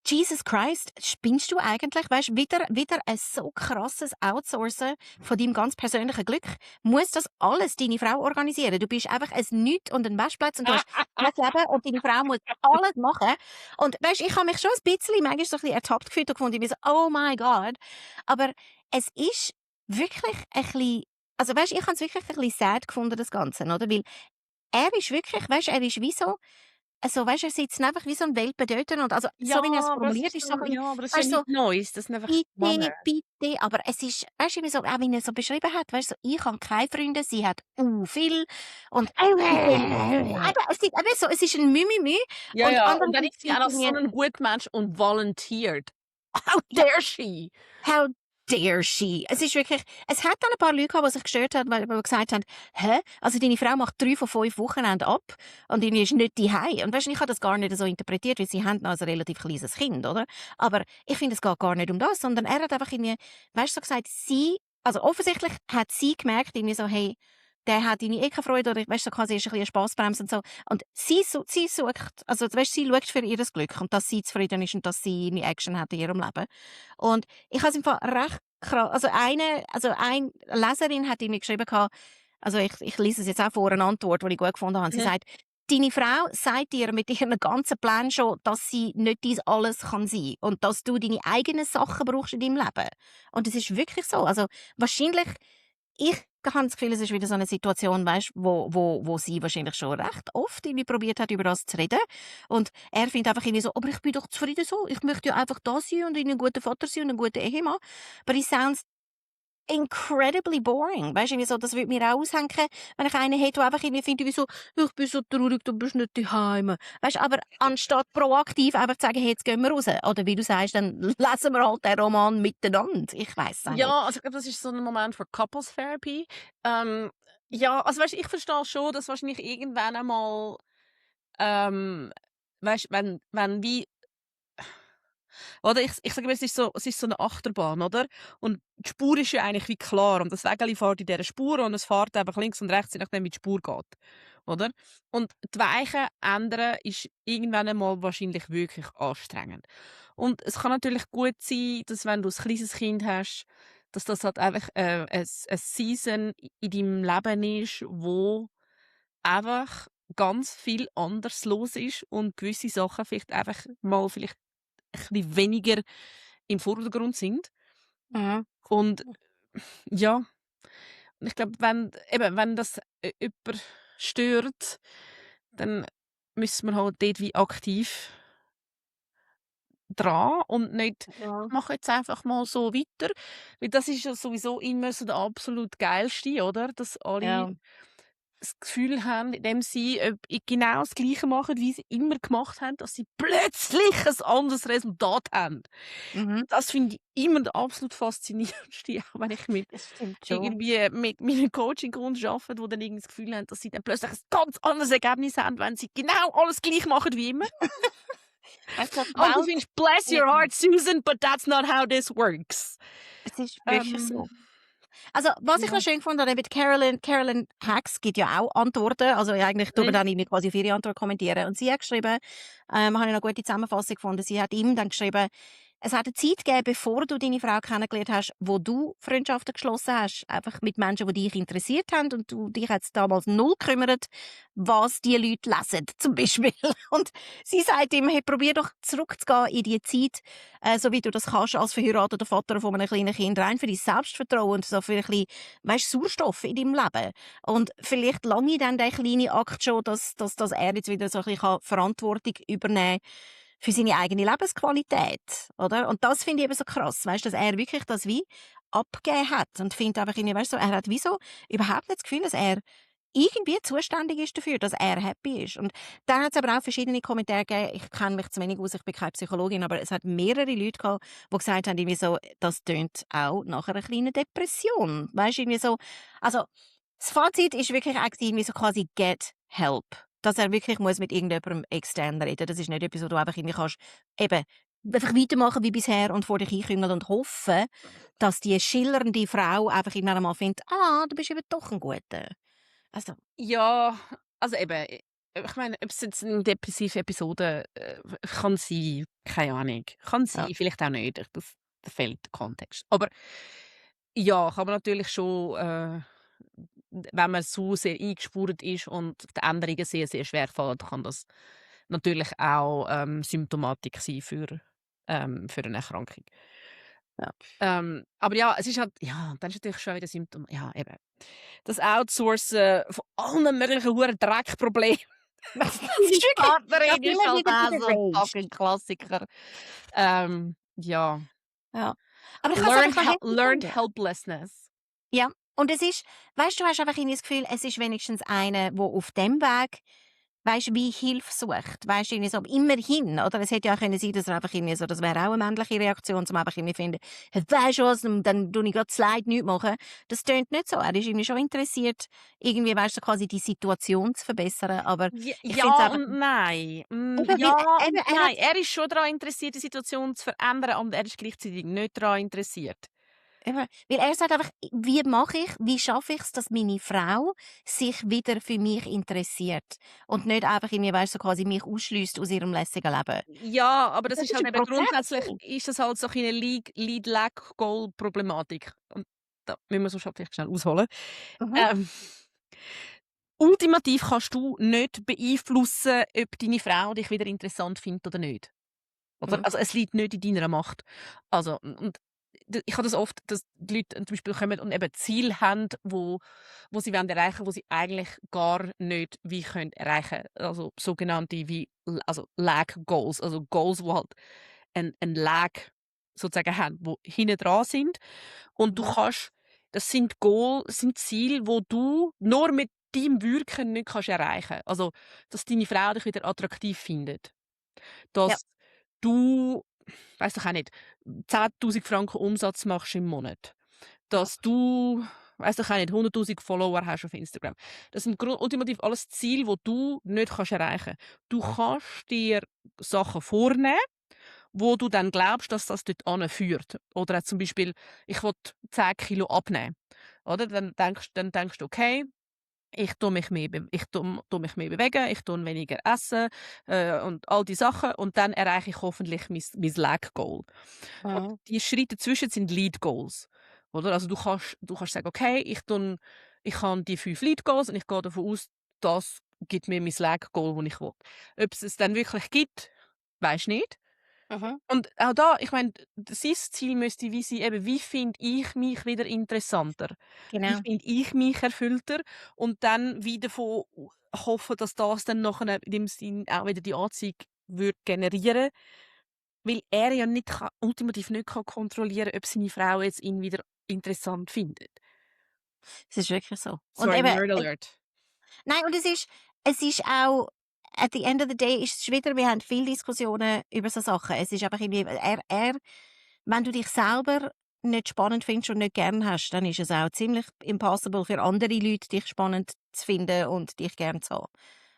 Jesus Christ, spinnst du eigentlich? Weißt du, wieder ein so krasses Outsourcen von deinem ganz persönlichen Glück. Muss das alles deine Frau organisieren? Du bist einfach ein Nichts und ein Waschplatz und du hast kein Leben und deine Frau muss alles machen. Und weißt du, ich habe mich schon ein bisschen, manchmal so ein bisschen ertappt gefühlt und gefunden, ich bin so, oh my God. Aber es ist wirklich ein bisschen, also weißt du, ich habe es wirklich ein bisschen sad gefunden, das Ganze, oder? Weil er ist wirklich, weißt du, er ist wie so, also, weißt du, er sitzt einfach wie so ein Welpe dort und also, Ja, so wie er es aber das formuliert, ist ist so ein bisschen, aber das ist ja weißt du, so: nichts Neues, das sind einfach «Bitte, Männer. bitte», aber es ist, weißt du, irgendwie so, auch wie er es so beschrieben hat, weißt du, so: «Ich habe keine Freunde, sie hat viel» und mit dem, es ist ein Mimimi Ja, und ja, und dann andererseits ist sie auch sind noch so irgendwie 'n Gutmensch und volunteert. How dare she? «How dare she?» Es ist wirklich, es hat dann ein paar Leute gehabt, die sich gestört haben, weil die gesagt haben: «Hä? Also deine Frau macht 3 von 5 Wochenenden ab und die ist nicht daheim.» Und weisst du, ich habe das gar nicht so interpretiert, weil sie haben noch ein relativ kleines Kind, oder? Aber ich finde, es geht gar nicht um das, sondern er hat einfach irgendwie, weißt du, so gesagt, also offensichtlich hat sie gemerkt, irgendwie so: «Hey, der hat irgendwie eh keine Freude», oder weißt du, so quasi ist ein bisschen 'ne Spassbremse und so. Und sie sucht, also weißt du, sie schaut für ihr Glück und dass sie zufrieden ist und dass sie eine Action hat in ihrem Leben. Und ich habe es im Fall recht krass, eine Leserin hat irgendwie geschrieben gehabt, also ich lese es jetzt auch vor, eine Antwort, die ich gut gefunden habe. Sie Mhm. sagt: deine Frau sagt dir mit ihren ganzen Plänen schon, dass sie nicht dies alles kann sein und dass du deine eigenen Sachen brauchst in deinem Leben. Und es ist wirklich so. Also wahrscheinlich, ich habe das Gefühl, es ist wieder so eine Situation, weißt, wo sie wahrscheinlich schon recht oft irgendwie probiert hat, über das zu reden. Und er findet einfach irgendwie so, aber ich bin doch zufrieden so. Ich möchte ja einfach da sein und ein guter Vater sein und ein guter Ehemann. But it sounds incredibly boring. Weißt du, irgendwie so, das würde mir auch aushängen, wenn ich einen hätte, der einfach irgendwie findet, wie so, ich bin so traurig, du bist nicht daheim. Weißt du, aber anstatt proaktiv einfach zu sagen, hey, jetzt gehen wir raus. Oder wie du sagst, dann lesen wir halt den Roman miteinander. Ich weiss es auch nicht. Ja, also ich glaube, das ist so ein Moment für Couples Therapy. Ja, also weißt, ich verstehe schon, dass wahrscheinlich irgendwann einmal, weißt, wenn wie oder ich sage mal, es ist so eine Achterbahn, oder? Und die Spur ist ja eigentlich wie klar und das Wägeli fährt in dieser Spur und es fährt einfach links und rechts, je nachdem wie die Spur geht, oder? Und die Weichen ändern ist irgendwann einmal wahrscheinlich wirklich anstrengend. Und es kann natürlich gut sein, dass wenn du ein kleines Kind hast, dass das halt einfach, ein Season in deinem Leben ist, wo einfach ganz viel anders los ist und gewisse Sachen vielleicht ein bisschen weniger im Vordergrund sind. Mhm. Und ja, und ich glaube, wenn das jemand stört, dann müssen wir halt dort wie aktiv dran und nicht Ja. «Ich mache jetzt einfach mal so weiter». Weil das ist ja sowieso immer so der absolut Geilste, oder? Dass alle Ja. das Gefühl haben, indem sie genau das Gleiche machen, wie sie immer gemacht haben, dass sie plötzlich ein anderes Resultat haben. Mhm. Das finde ich immer das absolut Faszinierendste, auch wenn ich Das stimmt schon. irgendwie mit meinen Coaching-Kunden arbeite, die dann irgendwie das Gefühl haben, dass sie dann plötzlich ein ganz anderes Ergebnis haben, wenn sie genau alles gleich machen wie immer. Weißt du, die Und du Welt findest «Bless your ja, heart, Susan, but that's not how this works». es ist wirklich Ähm, so. Also, was ich noch ja. schön fand, eben Carolyn Hacks gibt ja auch Antworten. Also, eigentlich tut man Mhm. dann irgendwie quasi auf ihre Antwort kommentieren. Und sie hat geschrieben, habe ich eine gute Zusammenfassung gefunden. Sie hat ihm dann geschrieben, es hat eine Zeit gegeben, bevor du deine Frau kennengelernt hast, wo du Freundschaften geschlossen hast. Einfach mit Menschen, die dich interessiert haben. Und du dich jetzt damals null gekümmert, was die Leute lesen, zum Beispiel. Und sie sagt ihm, hey, probier doch zurückzugehen in die Zeit, so wie du das kannst als verheirateter Vater von einem kleinen Kind, rein für dein Selbstvertrauen und so für ein bisschen, weisst, Sauerstoff in deinem Leben. Und vielleicht lange dann der kleine Akt schon, dass er jetzt wieder so ein bisschen Verantwortung übernehmen kann für seine eigene Lebensqualität, oder? Und das finde ich eben so krass, weißt, dass er wirklich das wie abgegeben hat und finde einfach irgendwie, weißt, so, er hat wie so überhaupt nicht das Gefühl, dass er irgendwie zuständig ist dafür, dass er happy ist. Und dann hat es aber auch verschiedene Kommentare gegeben. Ich kenne mich zu wenig aus, ich bin keine Psychologin, aber es hat mehrere Leute gehabt, die gesagt haben, irgendwie so, das tönt auch nach einer kleinen Depression. Weißt du, irgendwie so, also, das Fazit ist wirklich eigentlich irgendwie so quasi get help. Dass er wirklich muss mit irgendjemandem extern reden. Das ist nicht etwas, wo du einfach irgendwie kannst, eben, einfach weitermachen wie bisher und vor dich einküngeln und hoffen, dass die schillernde Frau einfach irgendwann mal findet, ah, du bist eben doch ein Guter. Also, Ja, also eben, ich meine, ob es jetzt 'ne depressive Episode, kann sein, keine Ahnung. Kann ja. sein, vielleicht auch nicht. Da fehlt der Kontext. Aber ja, kann man natürlich schon, wenn man so sehr eingespurt ist und die Änderungen sehr, sehr schwer fallen, kann das natürlich auch, Symptomatik sein für eine Erkrankung. Ja. Aber ja, es ist halt ja, dann ist natürlich schon wieder Symptom ja, eben. Das Outsourcen von allen möglichen huren Dreckproblemen. Das ist Deine wirklich, das Partnerin ist immer halt wieder auch so 'n deranged. fucking Klassiker. Ja. Ja. Aber ich kann's einfach noch heftig Learned finden. helplessness. Ja. Und es ist, weißt du, hast einfach irgendwie das Gefühl, es ist wenigstens einer, der auf dem Weg, weißt, wie Hilfe sucht. Weißt du, irgendwie so, immerhin, oder? Es hätte ja auch können sein, dass er einfach irgendwie so, das wäre auch eine männliche Reaktion, zum einfach irgendwie finden, hey, weisst du was, dann tue ich grad das Leid nicht machen. Das tönt nicht so. Er ist irgendwie schon interessiert, irgendwie, weißt du, so quasi die Situation zu verbessern, aber ich finde es Ja einfach, und nein. eben, weil, Ja eben, und er hat nein. Er ist schon daran interessiert, die Situation zu verändern, und er ist gleichzeitig nicht daran interessiert. Eben, weil er sagt einfach, wie schaffe ich es, dass meine Frau sich wieder für mich interessiert und nicht einfach irgendwie, weißt du, so quasi mich ausschliesst aus ihrem lässigen Leben. Ja, aber das Das ist ist halt ein eben Prozess. grundsätzlich ist das halt so eine Lead-Lag-Goal-Problematik. Und da müssen wir so schon vielleicht schnell ausholen. Mhm. Ähm, ultimativ kannst du nicht beeinflussen, ob deine Frau dich wieder interessant findet oder nicht. Oder? Mhm. Also, es liegt nicht in deiner Macht. Also, und ich habe das oft, dass die Leute zum Beispiel kommen und eben Ziele haben, wo sie wollen erreichen, wo sie eigentlich gar nicht wie können erreichen. Also sogenannte wie also Lag Goals, also Goals, wo halt ein Lag sozusagen haben, wo hinten dran sind. Und du Mhm. kannst, das sind sind Ziele, wo du nur mit deinem Wirken nicht kannst erreichen. Also, dass deine Frau dich wieder attraktiv findet, Ja. dass du, weiß doch auch nicht, 10.000 Franken Umsatz machst im Monat, Ja. dass du, weiß doch auch nicht, 100.000 Follower hast auf Instagram. Das sind ultimativ alles Ziele, die du nicht kannst erreichen. Du kannst dir Sachen vornehmen, wo du dann glaubst, dass das dort anführt. Oder auch zum Beispiel, ich will 10 Kilo abnehmen. Oder? Dann denkst du, okay, ich tue mich mehr, tu mich mehr bewegen, ich tue weniger essen und all die Sachen. Und dann erreiche ich hoffentlich mein Lag-Goal. Und Mhm. die Schritte dazwischen sind Lead-Goals. Oder? Also du kannst sagen, okay, ich habe die 5 Lead-Goals und ich gehe davon aus, das gibt mir mein Lag-Goal, das ich will. Ob es dann wirklich gibt, weisst du nicht. Mhm. Und auch da, ich meine, sein Ziel müsste wie sein, eben, wie finde ich mich wieder interessanter? Wie Genau. finde ich mich erfüllter? Und dann wieder davon hoffen, dass das dann nachher in dem Sinn auch wieder die Anzeige würde generieren, weil er ja nicht ultimativ nicht kann kontrollieren, ob seine Frau jetzt ihn wieder interessant findet. Es ist wirklich so. Und Sorry, eben, Nerd Alert. nein, und es ist auch, at the end of the day ist es wieder, wir haben viele Diskussionen über so Sachen. Es ist einfach irgendwie, wenn du dich selber nicht spannend findest und nicht gern hast, dann ist es auch ziemlich impossible für andere Leute, dich spannend zu finden und dich gern zu haben.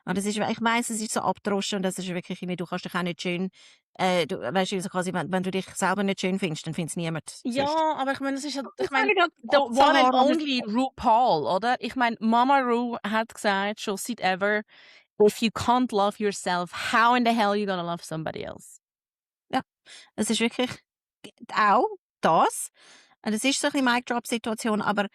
Und das ist, ich weiss, es ist so abgedroschen und das ist wirklich irgendwie, du kannst dich auch nicht schön, du, weißt du, so quasi, wenn du dich selber nicht schön findest, dann findet es niemand sonst. Ja, aber ich meine, das ist ja, Das ich meine, ist the one and Abzahler oder only RuPaul, oder? Ich meine, Mama Ru hat gesagt, schon seit ever, if you can't love yourself, how in the hell are you gonna love somebody else? ja, es ist wirklich auch das. Und es ist so ein bisschen Mic-Drop-Situation, aber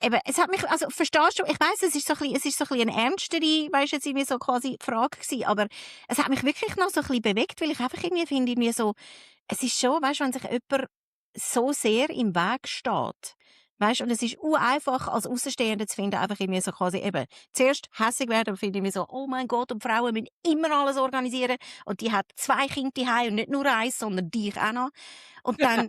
eben, es hat mich, also verstehst du, ich weiss, es ist so ein bisschen eine ernstere, weisst jetzt irgendwie so quasi Frage gewesen, aber es hat mich wirklich noch so ein bisschen bewegt, weil ich einfach irgendwie finde, irgendwie so, es ist schon, weißt du, wenn sich jemand so sehr im Weg steht, weißt du, und es ist einfach als Außenstehender zu finden, einfach irgendwie so quasi eben, zuerst hässig werden, aber finde ich mir so, oh mein Gott, und Frauen müssen immer alles organisieren und die hat 2 Kinder daheim und nicht nur eins, sondern dich auch noch. Und dann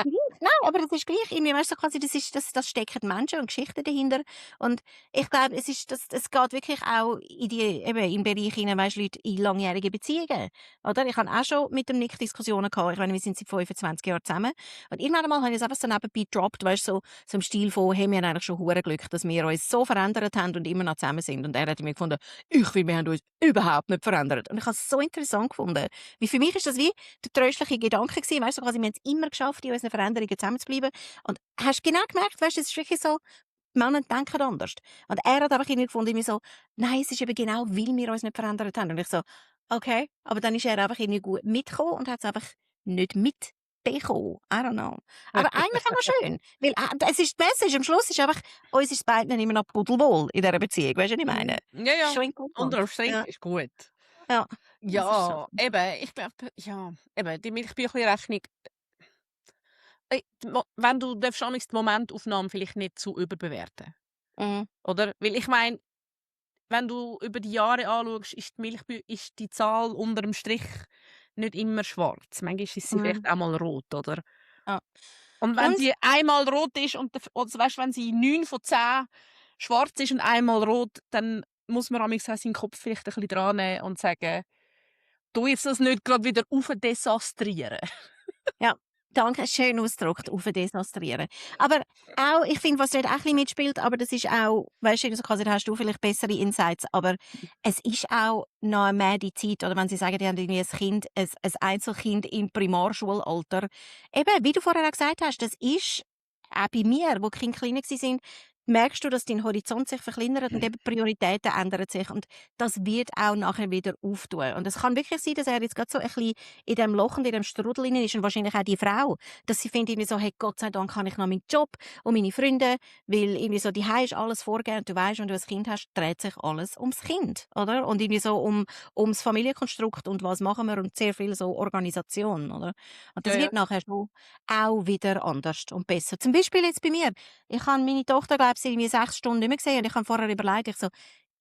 mhm, nein, aber das ist gleich irgendwie, weißt du, so quasi, das stecken Menschen und Geschichten dahinter. Und ich glaube, es geht wirklich auch in die, eben im Bereich hinein, weißt du, Leute in langjährige Beziehungen, oder? Ich habe auch schon mit dem Nick Diskussionen gehabt. Ich meine, wir sind seit 25 Jahren zusammen. Und irgendwann einmal habe ich es einfach so nebenbei gedroppt, weißt du, so im Stil von, hey, wir haben eigentlich schon hure Glück, dass wir uns so verändert haben und immer noch zusammen sind. Und er hat mir gefunden, ich finde, wir haben uns überhaupt nicht verändert. Und ich habe es so interessant gefunden. Wie für mich ist das wie der tröstliche Gedanke gewesen, weißt du, quasi, wir haben es immer geschafft, in unseren Veränderungen zusammenzubleiben. Und hast genau gemerkt, weißt du, es ist wirklich so, Männer denken anders. Und er hat einfach irgendwie gefunden, irgendwie so, nein, es ist eben genau, weil wir uns nicht verändert haben. Und ich so, okay, aber dann ist er einfach irgendwie gut mitgekommen und hat es einfach nicht mitbekommen. I don't know. Aber eigentlich auch noch schön, weil es ist die Message, am Schluss ist einfach, uns ist beiden immer noch pudelwohl in dieser Beziehung, weißt du, was ich meine? Ja, ja, Schon interessant. unterm Strich Ja, ist gut. ja, das ist so. Ja, eben, ich glaube, ja, eben, die Milchbüchli-Rechnung, wenn du darfst amigs die Momentaufnahme vielleicht nicht zu überbewerten, Mhm. oder? Weil ich meine, wenn du über die Jahre anschaust, ist die Zahl unter dem Strich nicht immer schwarz. Manchmal ist sie vielleicht Mhm. auch mal rot, oder? Ja. Und wenn Und sie einmal rot ist und oder weißt, wenn sie 9 von 10 schwarz ist und einmal rot, dann muss man amigs auch seinen Kopf vielleicht ein bisschen dran nehmen und sagen: «Du jetzt das nicht gerade wieder aufdesastrieren.» ja, danke, schön ausgedrückt, aufdesastrieren. Aber auch, ich finde, was dort auch ein bisschen mitspielt, aber das ist auch, weißt du, so quasi, da hast du vielleicht bessere Insights, aber es ist auch noch mehr die Zeit, oder wenn sie sagen, die haben irgendwie ein Kind, ein Einzelkind im Primarschulalter. Eben, wie du vorher auch gesagt hast, das ist auch bei mir, wo die Kinder klein waren, merkst du, dass dein Horizont sich verkleinert und eben die Prioritäten ändern sich und das wird auch nachher wieder auftun. Und es kann wirklich sein, dass er jetzt gerade so ein bisschen in dem Loch und in dem Strudel drin ist und wahrscheinlich auch die Frau, dass sie findet irgendwie so, hey, Gott sei Dank habe ich noch meinen Job und meine Freunde, weil irgendwie so, die ist alles vorgegeben und du weißt, wenn du ein Kind hast, dreht sich alles ums Kind, oder? Und irgendwie so ums Familienkonstrukt und was machen wir und sehr viel so Organisation, oder? Und Ja, das ja. wird nachher schon auch wieder anders und besser. Zum Beispiel jetzt bei mir. Ich habe meine Tochter, glaube ich, irgendwie 6 Stunden nicht mehr gesehen und ich habe vorher überlegt, ich so,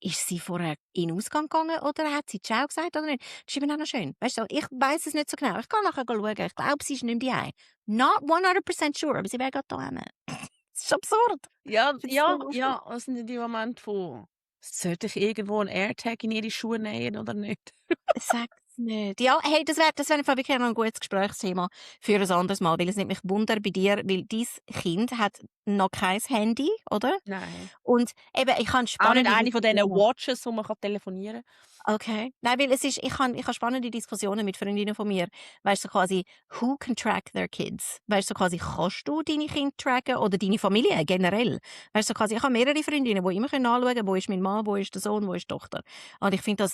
ist sie vorher in den Ausgang gegangen oder hat sie Ciao gesagt oder nicht? Das ist eben auch noch schön. Weißt du, ich weiß es nicht so genau. Ich kann nachher schauen. Ich glaube, sie ist nicht mehr daheim. Not 100% sure, aber sie wäre gerade daheim. Das ist absurd. Ja, Ich find's so ja, lustig. ja, das sind die Momente, wo sollte ich irgendwo einen AirTag in ihre Schuhe nähen oder nicht? Sag's nicht. Ja, hey, das wär im Fall wirklich noch ein gutes Gesprächsthema für ein anderes Mal, weil es nimmt mich Wunder bei dir, weil dein Kind hat noch kein Handy, oder? Nein. Und eben, ich habe Auch nicht spannende eine von diesen Diskussionen. Watches, wo man telefonieren kann. Okay. Nein, weil ich habe spannende Diskussionen mit Freundinnen von mir. Weißt du, so quasi, who can track their kids? Weißt du, so quasi, kannst du deine Kinder tracken oder deine Familie generell? Weißt du, so quasi, ich habe mehrere Freundinnen, die immer nachschauen können, wo ist mein Mann, wo ist der Sohn, wo ist die Tochter. Und ich finde das,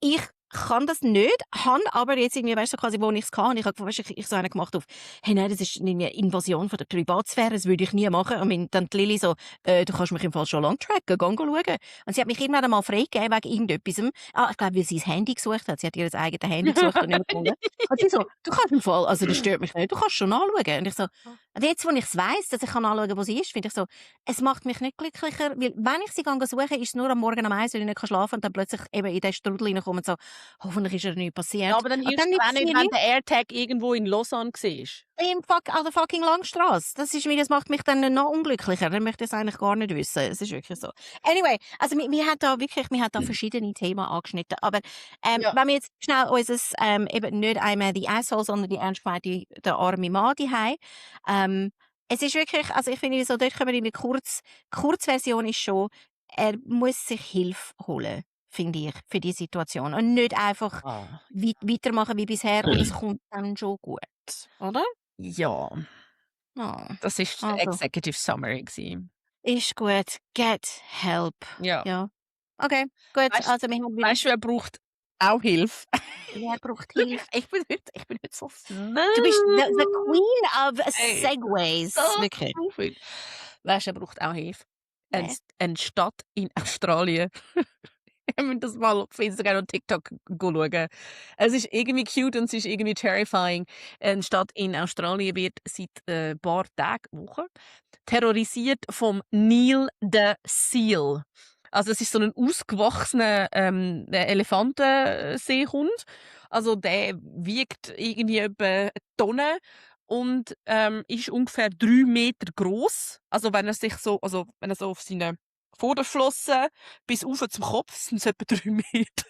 ich kann das nicht, habe aber jetzt irgendwie, weißt du, quasi, wo ich es kann, ich habe, weißt, ich so eine gemacht auf, hey, nein, das ist eine Invasion von der Privatsphäre, das würde ich nie machen. Und dann die Lili so, du kannst mich im Fall schon lange tracken, geh schauen. Und sie hat mich irgendwann einmal freigegeben wegen irgendetwas. Ich glaube, weil sie das Handy gesucht hat. Sie hat ihr eigenes Handy gesucht und nicht mehr gefunden. Und sie so, du kannst im Fall, also das stört mich nicht, du kannst schon anschauen. Und ich so, und jetzt, wo ich es weiss, dass ich anschauen kann, wo sie ist, finde ich so, es macht mich nicht glücklicher, weil wenn ich sie suche, ist es nur am Morgen um 1, weil ich nicht schlafen kann und dann plötzlich eben in den Strudel reinkomme und so, hoffentlich ist ihr nichts passiert. Ja, aber dann Und hilft dann es auch nützt nicht, mir wenn nichts der AirTag irgendwo in Lausanne war. an der fucking Langstrasse. Das macht mich dann noch unglücklicher. Dann möchte ich es eigentlich gar nicht wissen. Es ist wirklich so. Anyway, also wir haben da verschiedene Themen angeschnitten. Aber Ja. wenn wir jetzt schnell unseres, eben nicht einmal die Asshole, sondern die ernst gemeinte, der arme Mann daheim. Es ist wirklich, also ich finde so, dort können wir in der Kurzversion ist schon, er muss sich Hilfe holen, finde ich, für die Situation. Und nicht einfach Ah. weitermachen wie bisher und es kommt dann schon gut. Oder? Ja, Ah, das war die also, Executive Summary gewesen. ist gut. Get help. Ja. Ja. Okay, gut. Weißt Also wir haben wieder, weißt du, wer braucht auch Hilfe? wer braucht Hilfe? Ich bin heute so Du bist the smooth. Queen of Ey, Segways. so Wirklich. smooth. Weißt du, wer braucht auch Hilfe? Wer? Eine Stadt in Australien. Ihr müsst das mal auf Instagram und TikTok schauen. Es ist irgendwie cute und es ist irgendwie terrifying. Eine Stadt in Australien wird seit ein paar Tagen, Wochen, terrorisiert vom Neil the Seal. Also es ist so ein ausgewachsener Elefantenseehund. Also der wiegt irgendwie etwa eine Tonne und ist ungefähr 3 Meter groß. Also wenn er so auf seine Vorderflossen bis auf zum Kopf sind es etwa 3 Meter.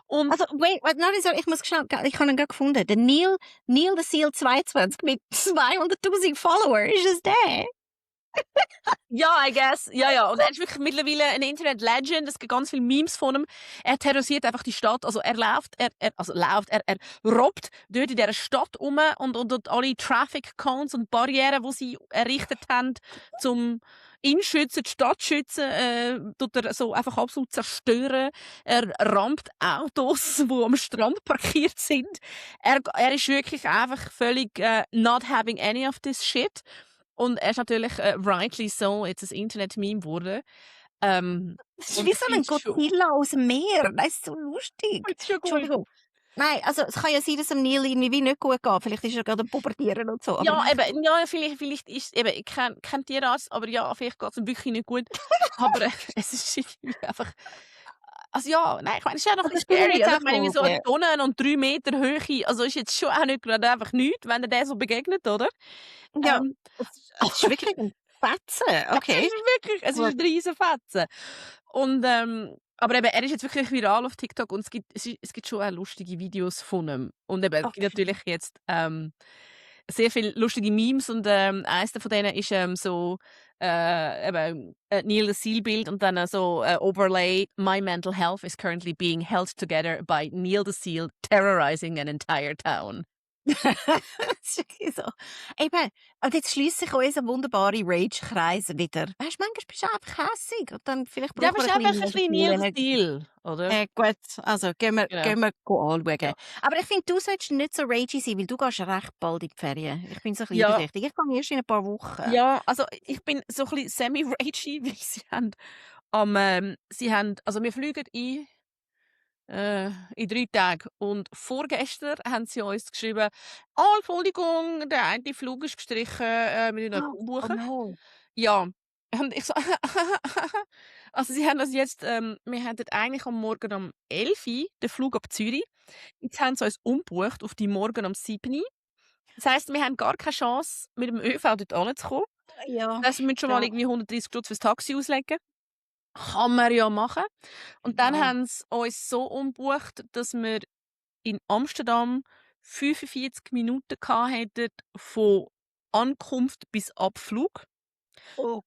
Und Also, wait, nein, sorry, ich muss schnell, ich habe ihn gerade gefunden. Der Neil the Seal 22 mit 200.000 Follower. Ist es der? ja, I guess. Ja. Und er ist wirklich mittlerweile ein Internet-Legend. Es gibt ganz viele Memes von ihm. Er terrorisiert einfach die Stadt. Also er robbt dort in dieser Stadt um und alle Traffic-Cones und Barrieren, die sie errichtet haben, zum ihn schützen, die Stadt schützen, tut er so einfach absolut zerstören. Er rammt Autos, die am Strand parkiert sind. Er ist wirklich einfach völlig not having any of this shit. Und er ist natürlich rightly so jetzt ein Internet-Meme geworden. Das ist Und wie ich so ein finde es schon, Godzilla aus dem Meer. Das ist so lustig. ich find's schon cool. Entschuldigung. Nein, also es kann ja sein, dass dem Neil irgendwie wie nicht gut geht. Vielleicht ist er gerade am Pubertieren und so. Aber Ja, eben, ja, vielleicht ist eben, ich kenn Tierarzt, aber ja, vielleicht geht es ihm wirklich nicht gut. Aber es ist irgendwie einfach. Also ja, nein, ich meine, es ist ja noch ein das bisschen bin ich scary. jetzt Also, auch ich meine, irgendwie so eine okay. Tonne und 3 Meter Höhe. Also ist jetzt schon auch nicht gerade einfach nichts, wenn er der so begegnet, oder? Ja, Ähm, es ist wirklich ein Fetzen. Es Okay. ist wirklich, es ist ein riesen Fetzen. Und, aber eben, er ist jetzt wirklich viral auf TikTok und es gibt schon auch lustige Videos von ihm. Und eben, es gibt Okay. natürlich jetzt sehr viele lustige Memes und eines von denen ist so eben Neil the Seal Bild und dann so Overlay My mental health is currently being held together by Neil the Seal terrorizing an entire town. Das ist wirklich so. Eben, und jetzt schließt sich unser wunderbarer Rage-Kreis wieder. Weißt du, manchmal bist du einfach hässig und dann vielleicht Ja, braucht aber man es ist ein einfach bisschen ein mehr bisschen nie dafür der Energie. Stil, oder? Gut, also Genau. gehen wir anschauen. Ja. Aber ich finde, du solltest nicht so ragey sein, weil du gehst recht bald in die Ferien. Ich bin so ein bisschen Ja, übersichtig. Ich gehe erst in ein paar Wochen. ja, also ich bin so ein bisschen semi-ragey, weil sie haben also wir fliegen in 3 Tagen und vorgestern haben sie uns geschrieben: «Oh, Entschuldigung, der eine Flug ist gestrichen, wir müssen neu Oh umbuchen.» no. Ja, und ich so also sie haben das jetzt wir hätten eigentlich am Morgen um 11 den Flug ab Zürich. Jetzt haben sie uns umgebucht auf die Morgen um 7. Das heisst, wir haben gar keine Chance, mit dem ÖV dort hinzukommen. Ja, Das heisst, wir müssen schon mal da, irgendwie 130 fürs Taxi auslegen. Kann man ja machen. Und dann ja. haben sie uns so umgebucht, dass wir in Amsterdam 45 Minuten hätten von Ankunft bis Abflug.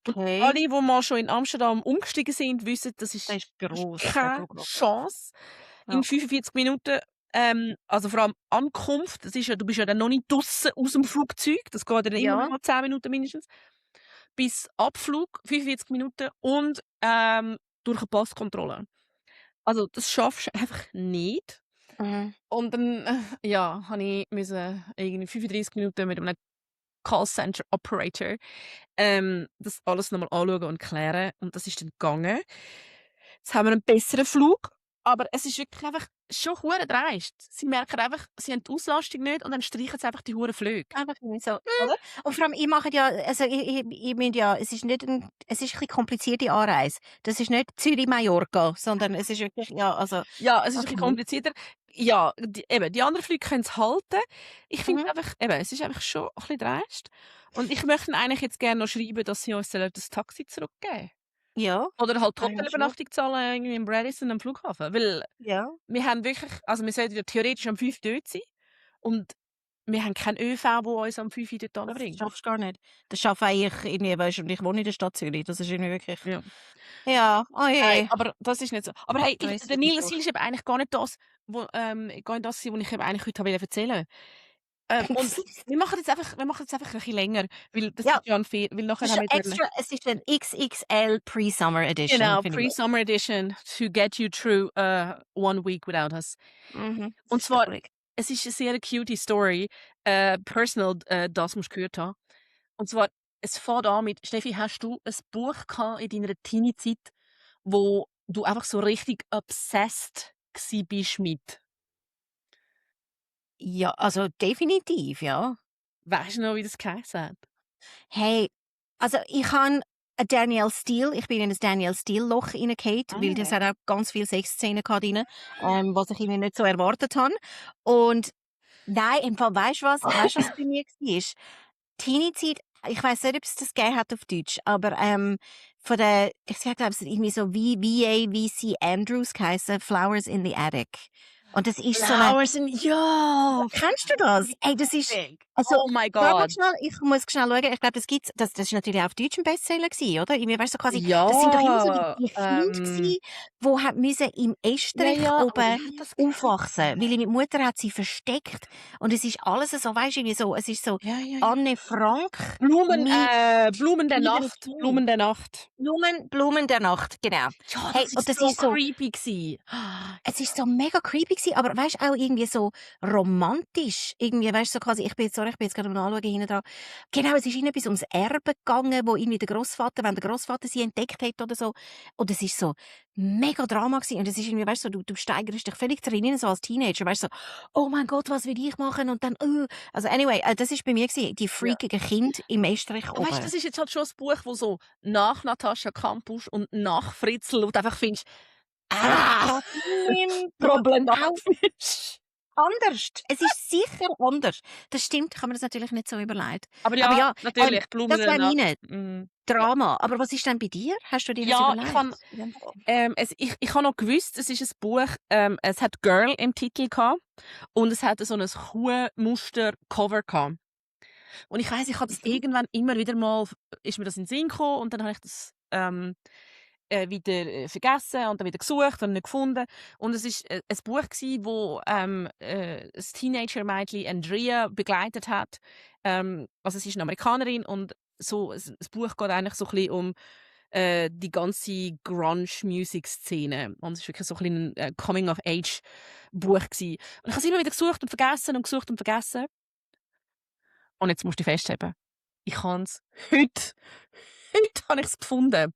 Und alle, Okay. die mal schon in Amsterdam umgestiegen sind, wissen, Das ist das ist gross, der keine Flughafen. Chance Ja. in 45 Minuten. Also vor allem Ankunft, das ist ja, du bist ja dann noch nicht draussen aus dem Flugzeug, das geht ja dann immer Ja. noch 10 Minuten mindestens. Bis Abflug 45 Minuten und durch eine Passkontrolle. Also das schaffst du einfach nicht. Mhm. Und dann, ja, musste ich irgendwie 35 Minuten mit einem Callcenter Operator das alles noch mal anschauen und klären und das ist dann gegangen. Jetzt haben wir einen besseren Flug, aber es ist wirklich einfach schon hure dreist. Sie merken einfach, sie haben die Auslastung nicht und dann streichen sie einfach die huren Flüge. Einfach irgendwie so, oder? Und vor allem, ihr macht ja, also ihr müsst ja, es ist ein bisschen komplizierte Anreise. Das ist nicht Zürich-Mallorca, sondern es ist wirklich, ja, also, Ja, es ist ein bisschen okay. komplizierter. Ja, die anderen Flüge können's halten. Ich finde Mhm. einfach es ist einfach schon ein bisschen dreist. Und ich möchte ihnen eigentlich jetzt gerne noch schreiben, dass sie uns das Taxi zurückgeben Ja, oder halt die eigentlich schon. Hotelübernachtung zahlen irgendwie im Radisson am Flughafen. Weil Ja. wir haben wirklich also wir sollten ja theoretisch um 5 dort sein und wir haben keinen ÖV, der uns um 5 dort Das hinbringt. schaffst du gar nicht. Das schaffe ich irgendwie, weißt du, und ich wohne in der Stadt Zürich. Das ist irgendwie wirklich, Ja. ja, oh Nein, je. aber das ist nicht so. Aber hey, Da ist der es nicht Nil durch. Seal ist eben eigentlich gar nicht das, was ich eben eigentlich heute erzählen wollte. Und wir machen jetzt einfach ein bisschen länger, weil das Ja, ist ja unfair, weil nachher das ist haben ja wir extra, es ist ein XXL Pre-Summer Edition, genau, finde ich gut. Pre-Summer Edition to get you through, 1 week without us. Mhm, das Und ist doch zwar, ruhig. es ist 'ne sehr cute Story, personal, das musst du gehört haben. Und zwar, es fängt an mit: Steffi, hast du ein Buch gehabt in deiner Teenie-Zeit, wo du einfach so richtig obsessed gsi bist mit? Ja, also definitiv, ja. Weisst du noch, wie das geheissen hat? Hey, also ich habe Danielle Steele, ich bin in ein Danielle Steele-Loch hineingefallen, weil das Ah. hat auch ganz viele Sexszenen gehabt drin, was ich irgendwie nicht so erwartet habe. Und nein, im Fall, weißt du, was bei mir war? Teenie-Zeit, ich weiss nicht, ob es das gegeben hat auf Deutsch, aber von der, ich glaube, es hat irgendwie so VA, VC Andrews geheissen, Flowers in the Attic. Und das ist so eine, Flowers in ja, kennst du das? Ey, das ist, richtig. also, Oh my warte mal God. schnell, ich muss schnell schauen. Ich glaube, das gibt's, das ist natürlich auch auf Deutsch ein Bestseller gewesen, oder? Irgendwie, weißt du, quasi, das sind doch immer so Ja, die Kinder gewesen, die haben müssen im ja, Estrich ja, aber oben wie hat das aufwachsen, weil geheißen? ihre Mutter hat sie versteckt. Und es ist alles so, weißt du, irgendwie so, es ist so, Ja, ja, ja. Anne Frank, mein Blumen der innere Nacht, Kind. Blumen der Nacht. Blumen der Nacht, genau. Ja, Hey, das und ist das so ist so, creepy gsi. es ist so mega creepy gewesen, aber weißt auch irgendwie so romantisch. Irgendwie, weißt so quasi, ich bin jetzt gerade am Nachschauen hinten dran. Genau, es ist ihnen etwas ums Erbe gegangen, wo irgendwie der Großvater, wenn der Großvater sie entdeckt hat oder so. Und es ist so mega Drama gewesen. Und es ist irgendwie, weißt du, du steigerst dich völlig drin, so als Teenager, weißt du, so, oh mein Gott, was will ich machen? Und dann, also anyway, das ist bei mir gewesen, die Ja. freakigen Kinder im Estrich Aber weißt du, oben. das ist jetzt halt schon ein Buch, wo so nach Natascha Kampusch und nach Fritzl, wo du einfach findest, ah, Katrin, auch problematisch. anders. Es ist sicher anders. Das stimmt, ich habe mir das natürlich nicht so überlegt. Aber Aber ja, ja, natürlich, Blumen das der wäre Nacht. meine Ja. Drama. Aber was ist denn bei dir? Hast du dir das Ja, überlegt? In dem Fall? ich habe noch gewusst, es ist ein Buch, es hat «Girl» im Titel gehabt und es hatte so ein Kuhmuster-Cover gehabt. Und ich weiss, ich habe das Mhm. irgendwann immer wieder mal ist mir das in den Sinn gekommen und dann habe ich das, wieder vergessen und dann wieder gesucht und nicht gefunden. Und es war ein Buch gsi, wo das Teenager-Mädchen Andrea begleitet hat. Also sie ist eine Amerikanerin und so das Buch geht eigentlich so ein bisschen um die ganze Grunge-Music-Szene. Und es ist wirklich so ein bisschen ein Coming-of-Age-Buch gsi. Und ich habe es immer wieder gesucht und vergessen und gesucht und vergessen. Und jetzt musst du festhalten. Ich habe es heute habe ich es gefunden.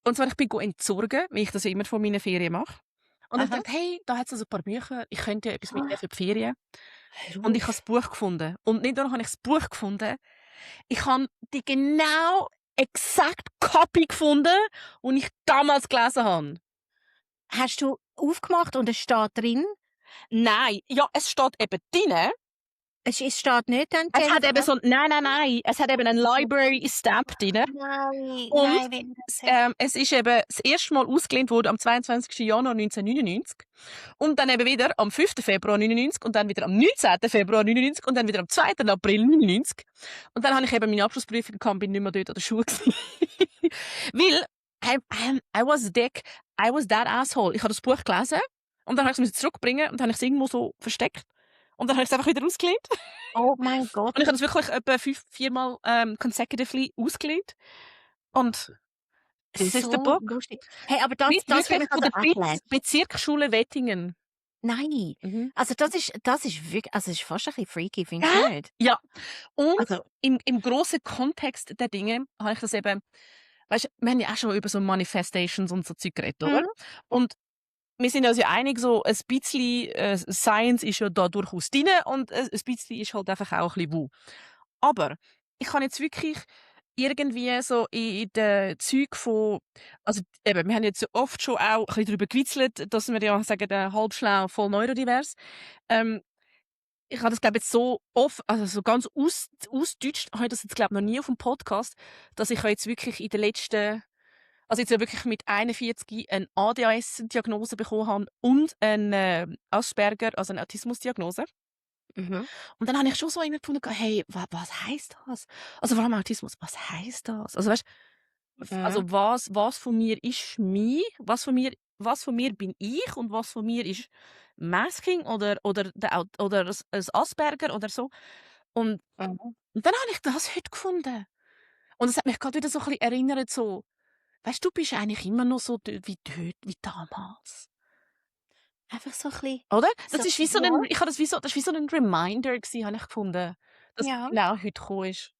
Und zwar, ich bin entsorgen, wie ich das immer vor meinen Ferien mache. Und ich Aha. dachte, hey, da hat es also ein paar Bücher, ich könnte ja etwas mitnehmen für die Ferien. Hör Und ich habe auf. das Buch gefunden. Und nicht nur habe ich das Buch gefunden, ich habe die genau exakt Copy gefunden, die ich damals gelesen habe. Hast du aufgemacht und es steht drin? Nein, ja, es steht eben drin. Es steht nicht dann Es hat Jennifer. eben so, nein, es hat eben einen Library Stamp drin. Nein, Und nein, wenn das hat. es ist eben das erste Mal ausgelehnt worden am 22. Januar 1999 und dann eben wieder am 5. Februar 1999 und dann wieder am 19. Februar 1999 und dann wieder am 2. April 1999. Und dann habe ich eben meine Abschlussprüfung gehabt und bin nicht mehr dort an der Schule gewesen. Weil I was that asshole. Ich habe das Buch gelesen und dann habe ich es zurückbringen und dann habe ich es irgendwo so versteckt. Und dann habe ich es einfach wieder ausgelehnt. Oh mein Gott. Und ich habe es wirklich etwa 4-mal consecutively ausgelehnt. Und this is the So book. lustig. Hey, aber das Nicht finde wirklich ich von also der auch lässig. Bezirksschule Wettingen. Nein. Mhm. Also das ist wirklich, also das ist fast ein bisschen freaky, findest Ja. du nicht? Ja. Und Also, im grossen Kontext der Dinge habe ich das eben, weißt du, wir haben ja auch schon über so Manifestations und so Zeug geredet, oder? mhm. Und wir sind uns ja einig, so ein bisschen Science ist ja da durchaus drin und ein bisschen ist halt einfach auch ein bisschen Wu. Aber ich kann jetzt wirklich irgendwie so in den Zeug von, also eben, wir haben jetzt oft schon auch ein bisschen darüber gewitzelt, dass wir ja sagen, halb schlau, voll neurodivers. Ich habe das, glaube ich, jetzt so oft, also so ganz ausdeutscht, habe ich das jetzt, glaube ich, noch nie auf dem Podcast, dass ich jetzt wirklich in den letzten, also jetzt ja wirklich mit 41 eine ADHS-Diagnose bekommen habe und eine Asperger, also eine Autismus-Diagnose. Mhm. Und dann habe ich schon so irgendwie gefunden, hey, was heisst das? Also vor allem Autismus, was heisst das? Also weißt, also Mhm. was von mir ist mich, was von mir bin ich und was von mir ist Masking oder ein Asperger oder so. Und, Mhm. und dann habe ich das heute gefunden. Und es hat mich gerade wieder so ein bisschen erinnert, so, weißt du, du bist eigentlich immer noch so wie dort, wie damals. Einfach so ein bisschen, Oder? so, Das ist wie so ja, ein, ich habe das ist wie so ein Reminder gewesen, habe ich gefunden, dass es ja. genau heute gekommen ist.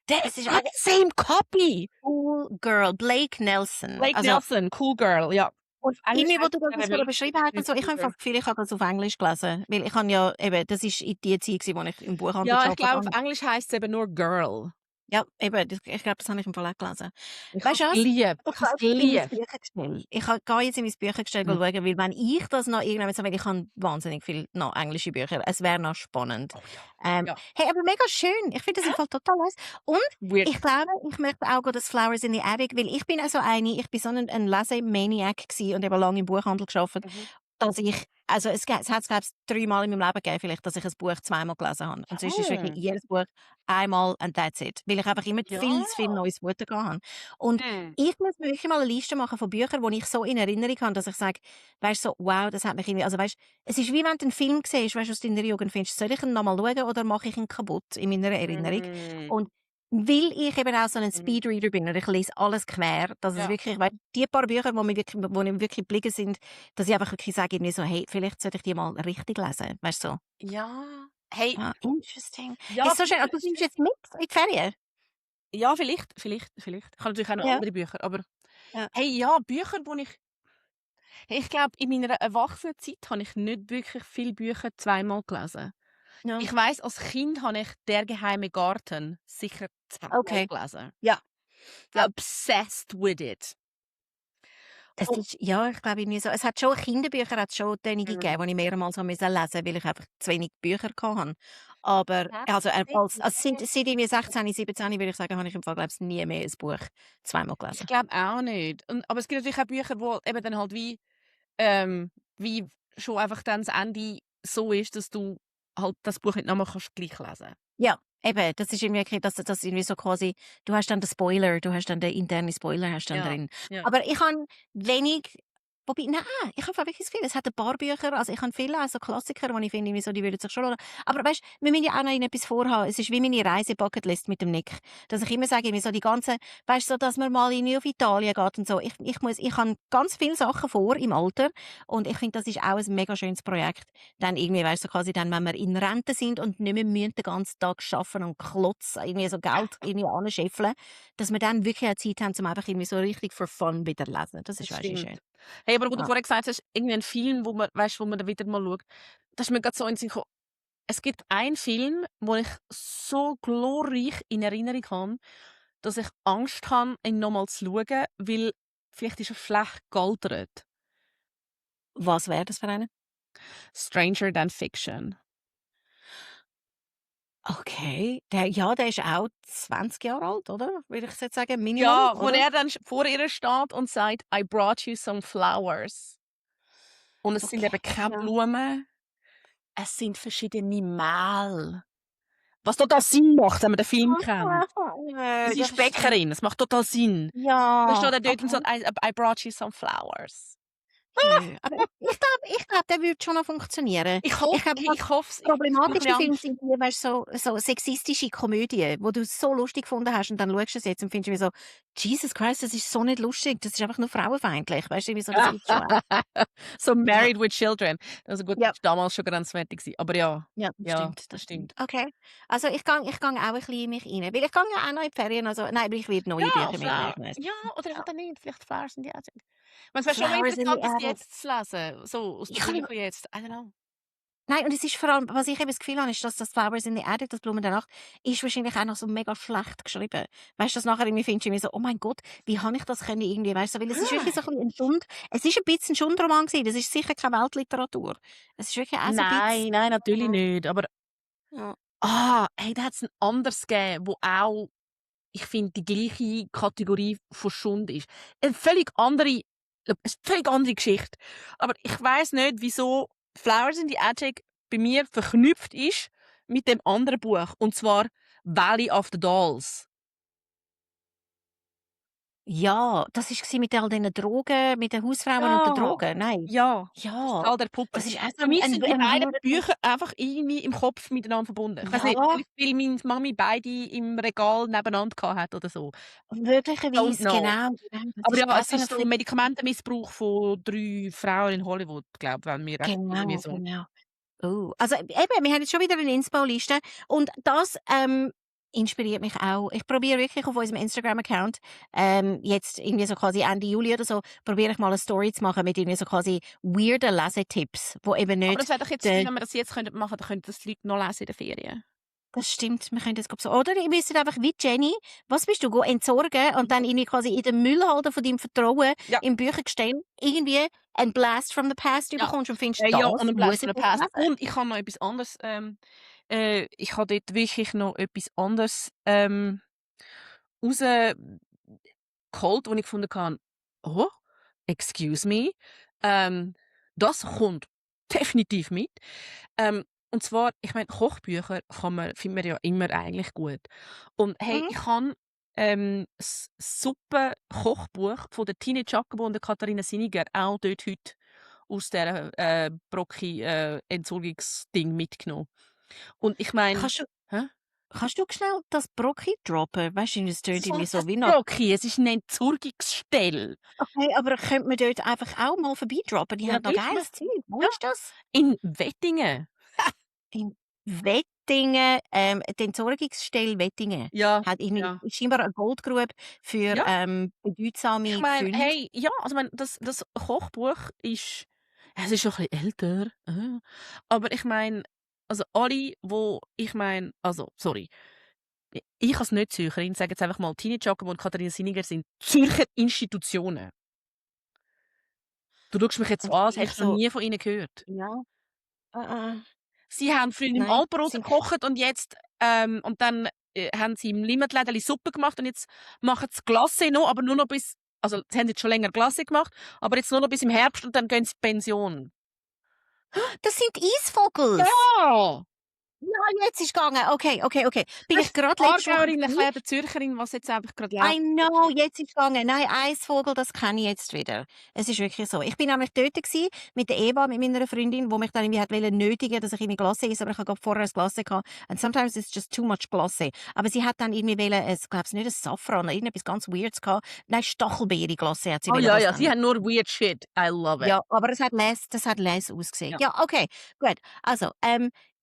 Es ist Exact same copy! Cool Girl, Blake Nelson. Blake Also, Nelson, Cool Girl, ja. und Auf Englisch irgendwie, wo heisst du es das eben so wirklich beschrieben hast und so, ich Cool habe einfach Girl. das Gefühl, ich habe das auf Englisch gelesen. Weil ich habe ja eben, das ist in die Zeit gewesen, wo ich im Buchhandel Ja, ich gearbeitet glaube, auf habe. Englisch heisst es eben nur Girl. Ja, eben, ich glaube, das habe ich im Fall auch gelesen. Ich Weißt habe du es was? geliebt. Ich Ich gehe habe es jetzt in mein geliebt. Büchergestell. Ich gehe jetzt in mein Büchergestell Mhm. schauen, weil wenn ich das noch irgendwann so, weil ich habe wahnsinnig viele noch englische Bücher, es wäre noch spannend. Oh ja. Ja. Hey, aber mega schön. Ich finde das im Fall total nice. Und Weird. ich glaube, ich möchte auch das Flowers in the Attic, weil ich bin auch so eine, ich bin so ein Lesemaniac gewesen und habe lange im Buchhandel gearbeitet, Mhm. dass ich, also es hat es, glaube ich, 3-mal in meinem Leben gegeben, vielleicht, dass ich ein Buch 2-mal gelesen habe. Und sonst ist wirklich Oh. jedes Buch einmal and that's it. Weil ich einfach immer Ja. viel zu viel neues Futter gehabt habe. Und Mhm. ich muss mir wirklich mal eine Liste machen von Büchern, die ich so in Erinnerung habe, dass ich sage, weißt du, so, wow, das hat mich irgendwie, also weißt, es ist wie wenn du einen Film siehst, weißt du, aus deiner Jugend findest, soll ich ihn nochmal schauen oder mache ich ihn kaputt in meiner Erinnerung? Mhm. Und weil ich eben auch so ein Mhm. Speedreader bin und ich lese alles quer, dass es Ja. wirklich, weil die paar Bücher, die mir wirklich geblieben sind, dass ich einfach wirklich sage, irgendwie so, hey, vielleicht sollte ich die mal richtig lesen, weißt du? So. Ja. Hey, Ah, interesting. ja, Hey, so schön. Und du nimmst jetzt mit in die Ferien? ja, vielleicht. Ich habe natürlich auch noch Ja. andere Bücher, aber Ja. hey, ja, Bücher, wo ich glaube, in meiner Erwachsenenzeit habe ich nicht wirklich viele Bücher 2-mal gelesen. Ja. Ich weiss, als Kind habe ich «Der geheime Garten» sicher 10-mal Okay. gelesen. Ja. Ja. Obsessed with it. Das Und ist, ja, ich glaube irgendwie so. Es hat schon Kinderbücher, hat schon einige gegeben, die ich mehrmals habe lesen musste, weil ich einfach zu wenig Bücher hatte. Aber also, seit irgendwie 16, 17 würde ich sagen, habe ich im Fall, glaube ich, nie mehr ein Buch 2-mal ich gelesen. glaube auch nicht. Aber es gibt natürlich auch Bücher, wo eben dann halt wie schon einfach dann das Ende so ist, dass du halt das Buch nicht nochmal gleich lesen kannst. Ja, Eben, das ist irgendwie, das irgendwie so quasi, du hast dann den Spoiler, du hast dann den internen Spoiler hast dann Ja, drin. ja. Aber ich habe wenig, wobei, nein, ich habe wirklich das Gefühl, es hat ein paar Bücher, also ich habe viele auch so Klassiker, die ich finde, irgendwie so, die würden sich schon lohnen. Aber weißt, wir müssen ja auch noch in etwas vorhaben. Es ist wie meine Reise-Bucketlist mit dem Nick. Dass ich immer sage, irgendwie so die ganzen, weißt du, so, dass man mal irgendwie auf Italien geht und so. Ich habe ganz viele Sachen vor im Alter und ich finde, das ist auch ein mega schönes Projekt. Dann irgendwie, weißt du, quasi dann, wenn wir in Rente sind und nicht mehr müssen, den ganzen Tag arbeiten und klotzen, irgendwie so Geld irgendwie anscheffeln, dass wir dann wirklich eine Zeit haben, um einfach irgendwie so richtig for fun wieder zu lesen. Das ist, Das weißt du, stimmt. schön. Hey, aber wo du Ja. vorher gesagt hast, irgendwie ein Film, wo man, weißt, wo man dann wieder mal schaut, das ist mir gerade so in den Sinn gekommen. Es gibt einen Film, wo ich so glorreich in Erinnerung habe, dass ich Angst habe, ihn nochmal zu schauen, weil vielleicht ist er schlecht gealtert. Was wäre das für eine? Stranger Than Fiction. Okay, der ist auch 20 Jahre alt, oder? Würde ich jetzt sagen, Minimum, Ja, wo oder? er dann vor ihr steht und sagt, I brought you some flowers. Und es sind Okay, eben keine ja. Blumen, es sind verschiedene Mehl. Was total Sinn macht, wenn man den Film kennt. Sie Das ist stimmt. Bäckerin, es macht total Sinn. Dann Ja, steht er dort und okay. sagt, I brought you some flowers. Jö. Aber ich glaube, der würde schon noch funktionieren. Ich Ich hoffe, glaube, ich hoffe es. die Ich habe ein bisschen problematischsten Filme Angst. sind die, weißt du, so sexistische Komödien, wo du so lustig gefunden hast und dann schaust du es jetzt und findest du so, Jesus Christ, das ist so nicht lustig, das ist einfach nur frauenfeindlich. Weißt du, irgendwie so, das gibt's schon auch. So Also, Married with Children. Also gut, das ja. war damals schon grenzwertig gewesen. Aber ja, Ja, das ja, stimmt, das das stimmt. stimmt. Okay. Also ich gehe auch ein bisschen in mich rein. Weil ich gehe ja auch noch in die Ferien, also nein, aber ich werde neue Ja, Bücher mitnehmen. Ja, oder Ja. vielleicht auch nicht. Vielleicht Flowers in the Attic. Es wäre schon noch Flowers in the interessant, das Attic. jetzt zu lesen. So, aus der Ich kann Brille im von jetzt. I don't know. Nein, und es ist vor allem, was ich eben das Gefühl habe, ist, dass das Flowers in the Attic, das Blumen der Nacht, ist wahrscheinlich auch noch so mega schlecht geschrieben. Weißt du, dass nachher irgendwie findest du irgendwie so, oh mein Gott, wie habe ich das können irgendwie, weißt du, weil es ist wirklich so ein bisschen ein Schund, es ist ein bisschen ein Schundroman gewesen, das ist sicher keine Weltliteratur. Es ist wirklich auch so ein bisschen, Nein, natürlich nicht. Aber, ja. hey, da hat es ein anderes gegeben, wo auch, ich finde, die gleiche Kategorie von Schund ist. Eine völlig andere Geschichte. Aber ich weiß nicht, wieso Flowers in the Attic bei mir verknüpft ist mit dem anderen Buch. Und zwar Valley of the Dolls. Ja, das war mit all diesen Drogen, mit den Hausfrauen und den Ja, Drogen, nein. ja. Das Ja, Tal der Puppen. das ist auch so Für mich ein sind die beiden wirklich, Bücher einfach irgendwie im Kopf miteinander verbunden. Ich weiß nicht, ja, vielleicht weil meine Mami beide im Regal nebeneinander hat oder so. Don't möglicherweise, know. genau, genau, das Aber ist ja, auch es so 'ne ist so Flick. Medikamentenmissbrauch von 3 Frauen in Hollywood, glaube ich, wenn mich recht irgendwie Genau, so. genau. Oh, also eben, wir haben jetzt schon wieder eine Inspo-Liste und das, inspiriert mich auch. Ich probiere wirklich auf unserem Instagram-Account, jetzt irgendwie so quasi Ende Juli oder so, probiere ich mal eine Story zu machen mit irgendwie so quasi weirden Lesetipps, wo eben Aber nicht das wäre doch jetzt viel, der wenn wir das jetzt machen könnten, dann könnten das die Leute noch lesen in den Ferien. das stimmt, wir können das so oder ihr müsstet einfach wie Jenny, was bist du, go entsorgen und dann irgendwie quasi in den Müllhalde von deinem Vertrauen Ja, im Büchergestell irgendwie ein Blast from the past ja. bekommst und findest, Ja, und das ein muss Blast from ich the jetzt Past. lesen. Und ich habe noch etwas anderes, ich habe dort wirklich noch etwas anderes, rausgeholt, wo ich gefunden habe: «Oh, excuse me, ähm, das kommt definitiv mit.» Und zwar, ich meine, Kochbücher findet man ja immer eigentlich gut. Und hey, Mhm. ich habe, das super Kochbuch von der Tine Giacomo und der Katharina Siniger auch dort heute aus dieser, Brocchi, Entsorgungsding mitgenommen. Und ich meine, Kannst du hä? Kannst du schnell das Brocki droppen? Weißt du, es Es tönt ist irgendwie nicht ein so wie nach Brocchi, es ist 'ne Entsorgungsstelle. okay, aber könnte man dort einfach auch mal vorbeidroppen? Die Ja, haben noch natürlich, geiles Zeug. Wo ja, ist das? in Wettingen. In Wettingen, die Entsorgungsstelle Wettingen Ja, hat irgendwie ja. scheinbar eine Goldgrube für, Ja, ich bedeutsame meine, Funde. hey, ja, also, ich meine, das Kochbuch ist es ist schon ein bisschen älter, aber ich meine, also, alle, wo ich meine also, sorry, ich als Nicht-Zürcherin sage jetzt einfach mal, Tine Giacomo und Katharina Siniger sind Zürcher Institutionen. Du schaust mich jetzt Und so an, als ich hättest du noch so nie von ihnen gehört. ja, äh, Sie haben früher im nein, Alpenrot sind gekocht und jetzt und dann, haben sie im Limmatlädeli Suppe gemacht und jetzt machen sie Glacé noch, aber nur noch bis also, sie haben jetzt schon länger Glacé gemacht, aber jetzt nur noch bis im Herbst und dann gehen sie in Pension. das sind Eisvogels. Ja! Ja, jetzt ist gegangen. Okay, okay, okay. Bin ich Weißt gerade du, letzte Woche Aargauerin, ein gewesen? bisschen der Zürcherin, was jetzt einfach gerade I läuft. know, jetzt ist gegangen. Nein, Eisvogel, das kenne ich jetzt wieder. Es ist wirklich so. Ich bin nämlich dort gsi mit der Eva, mit meiner Freundin, wo mich dann irgendwie hat wollen nötigen, dass ich irgendwie Glacé esse, aber ich habe gerade vorher ein Glacé gehabt. And sometimes it's just too much Glacé. Aber sie hat dann irgendwie wollen, ich glaube nicht ein Safran, irgendetwas ganz Weirdes gehabt. Nein, Stachelbeere-Glacé hat sie Oh wollen, ja, was ja, dann sie nicht. haben nur weird shit. I love it. Ja, aber das hat les ausgesehen. Ja. Ja, okay, gut. Also,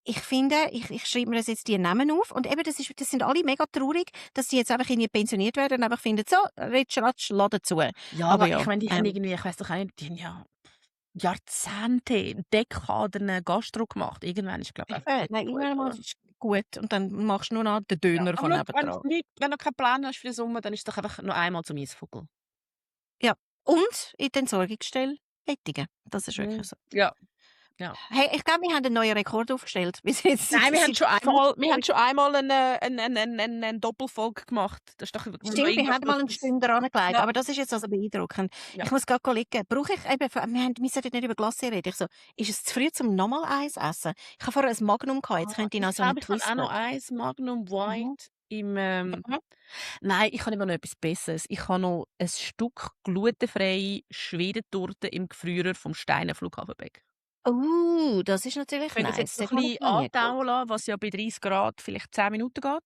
ich finde, ich schreibe mir das jetzt die Namen auf und eben, das sind alle mega traurig, dass sie jetzt einfach irgendwie pensioniert werden und einfach finden, so, Ritsch, Ratsch, laden zu. Ja, Aber aber ja, ich meine, die haben irgendwie, ich weiß doch auch nicht, die haben ja Jahrzehnte, Dekaden Gastro gemacht. Irgendwann ist, glaube ich, einfach eben, nein, gut, irgendwann mal oder? ist gut und dann machst du nur noch den Ja, Döner aber von schau, nebendran. wenn du keinen Plan hast für den Sommer, dann ist es doch einfach noch einmal zum Eisvogel. Ja, und in die Entsorgungsstelle Wettigen. Das ist wirklich Mhm. so. Ja, ja. Hey, ich glaube, wir haben einen neuen Rekord aufgestellt. Wir sind jetzt Nein, wir haben seit schon einmal, wir haben 50 schon einmal eine Doppelfolge gemacht. Das ist doch, wo noch Stimmt, wir irgendwas haben mal eine etwas. Stunde rangelegt, Ja, aber das ist jetzt also beeindruckend. ja. Ich muss grad schauen, brauche ich eben wir sollten nicht über Glacé reden. Ich so: «Ist es zu früh zum nochmal Eis essen?» Ich habe vorher ein Magnum gehabt, jetzt Ah, könnte ich ich noch so einen glaube, ich habe auch Twister. noch eins Magnum Mhm, White im, mhm. nein, ich habe immer noch etwas Besseres. Ich habe noch ein Stück glutenfreie Schwedentorte im Gefrierer vom Steiner Flughafenbeck. Das ist Ich natürlich könnte das nice. jetzt so Dort ein habe ich bisschen noch nie antauen geschaut. lassen, was ja bei 30 Grad vielleicht 10 Minuten geht.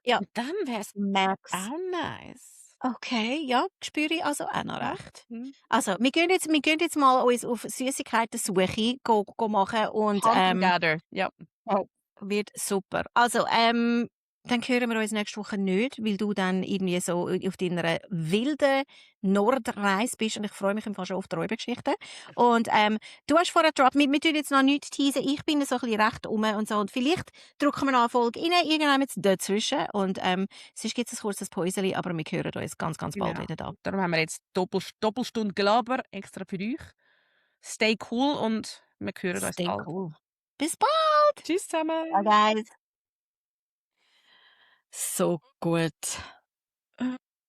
Ja, Und dann wäre es Max. auch nice. Okay, ja, spüre ich also auch noch Ja. recht. Mhm. Also, wir gehen jetzt mal uns auf Süßigkeiten-Suche go machen und, Hunt and gather, ja. ja, wird super. Also, dann hören wir uns nächste Woche nicht, weil du dann irgendwie so auf deiner wilden Nordreise bist und ich freue mich im Fall schon auf die Räubergeschichten. Und, du hast vorher gedroppt, wir tun jetzt noch nichts teasen, ich bin so ein bisschen recht rum und so und vielleicht drücken wir noch eine Folge rein, irgendjemand dazwischen und, sonst gibt es ein kurzes Päuschen, aber wir hören uns ganz, ganz bald Genau. wieder da. Darum haben wir jetzt Doppelstunde Gelaber extra für euch. Stay cool und wir hören uns Stay bald. cool. Bis bald! Tschüss Bye, zusammen. guys. So gut.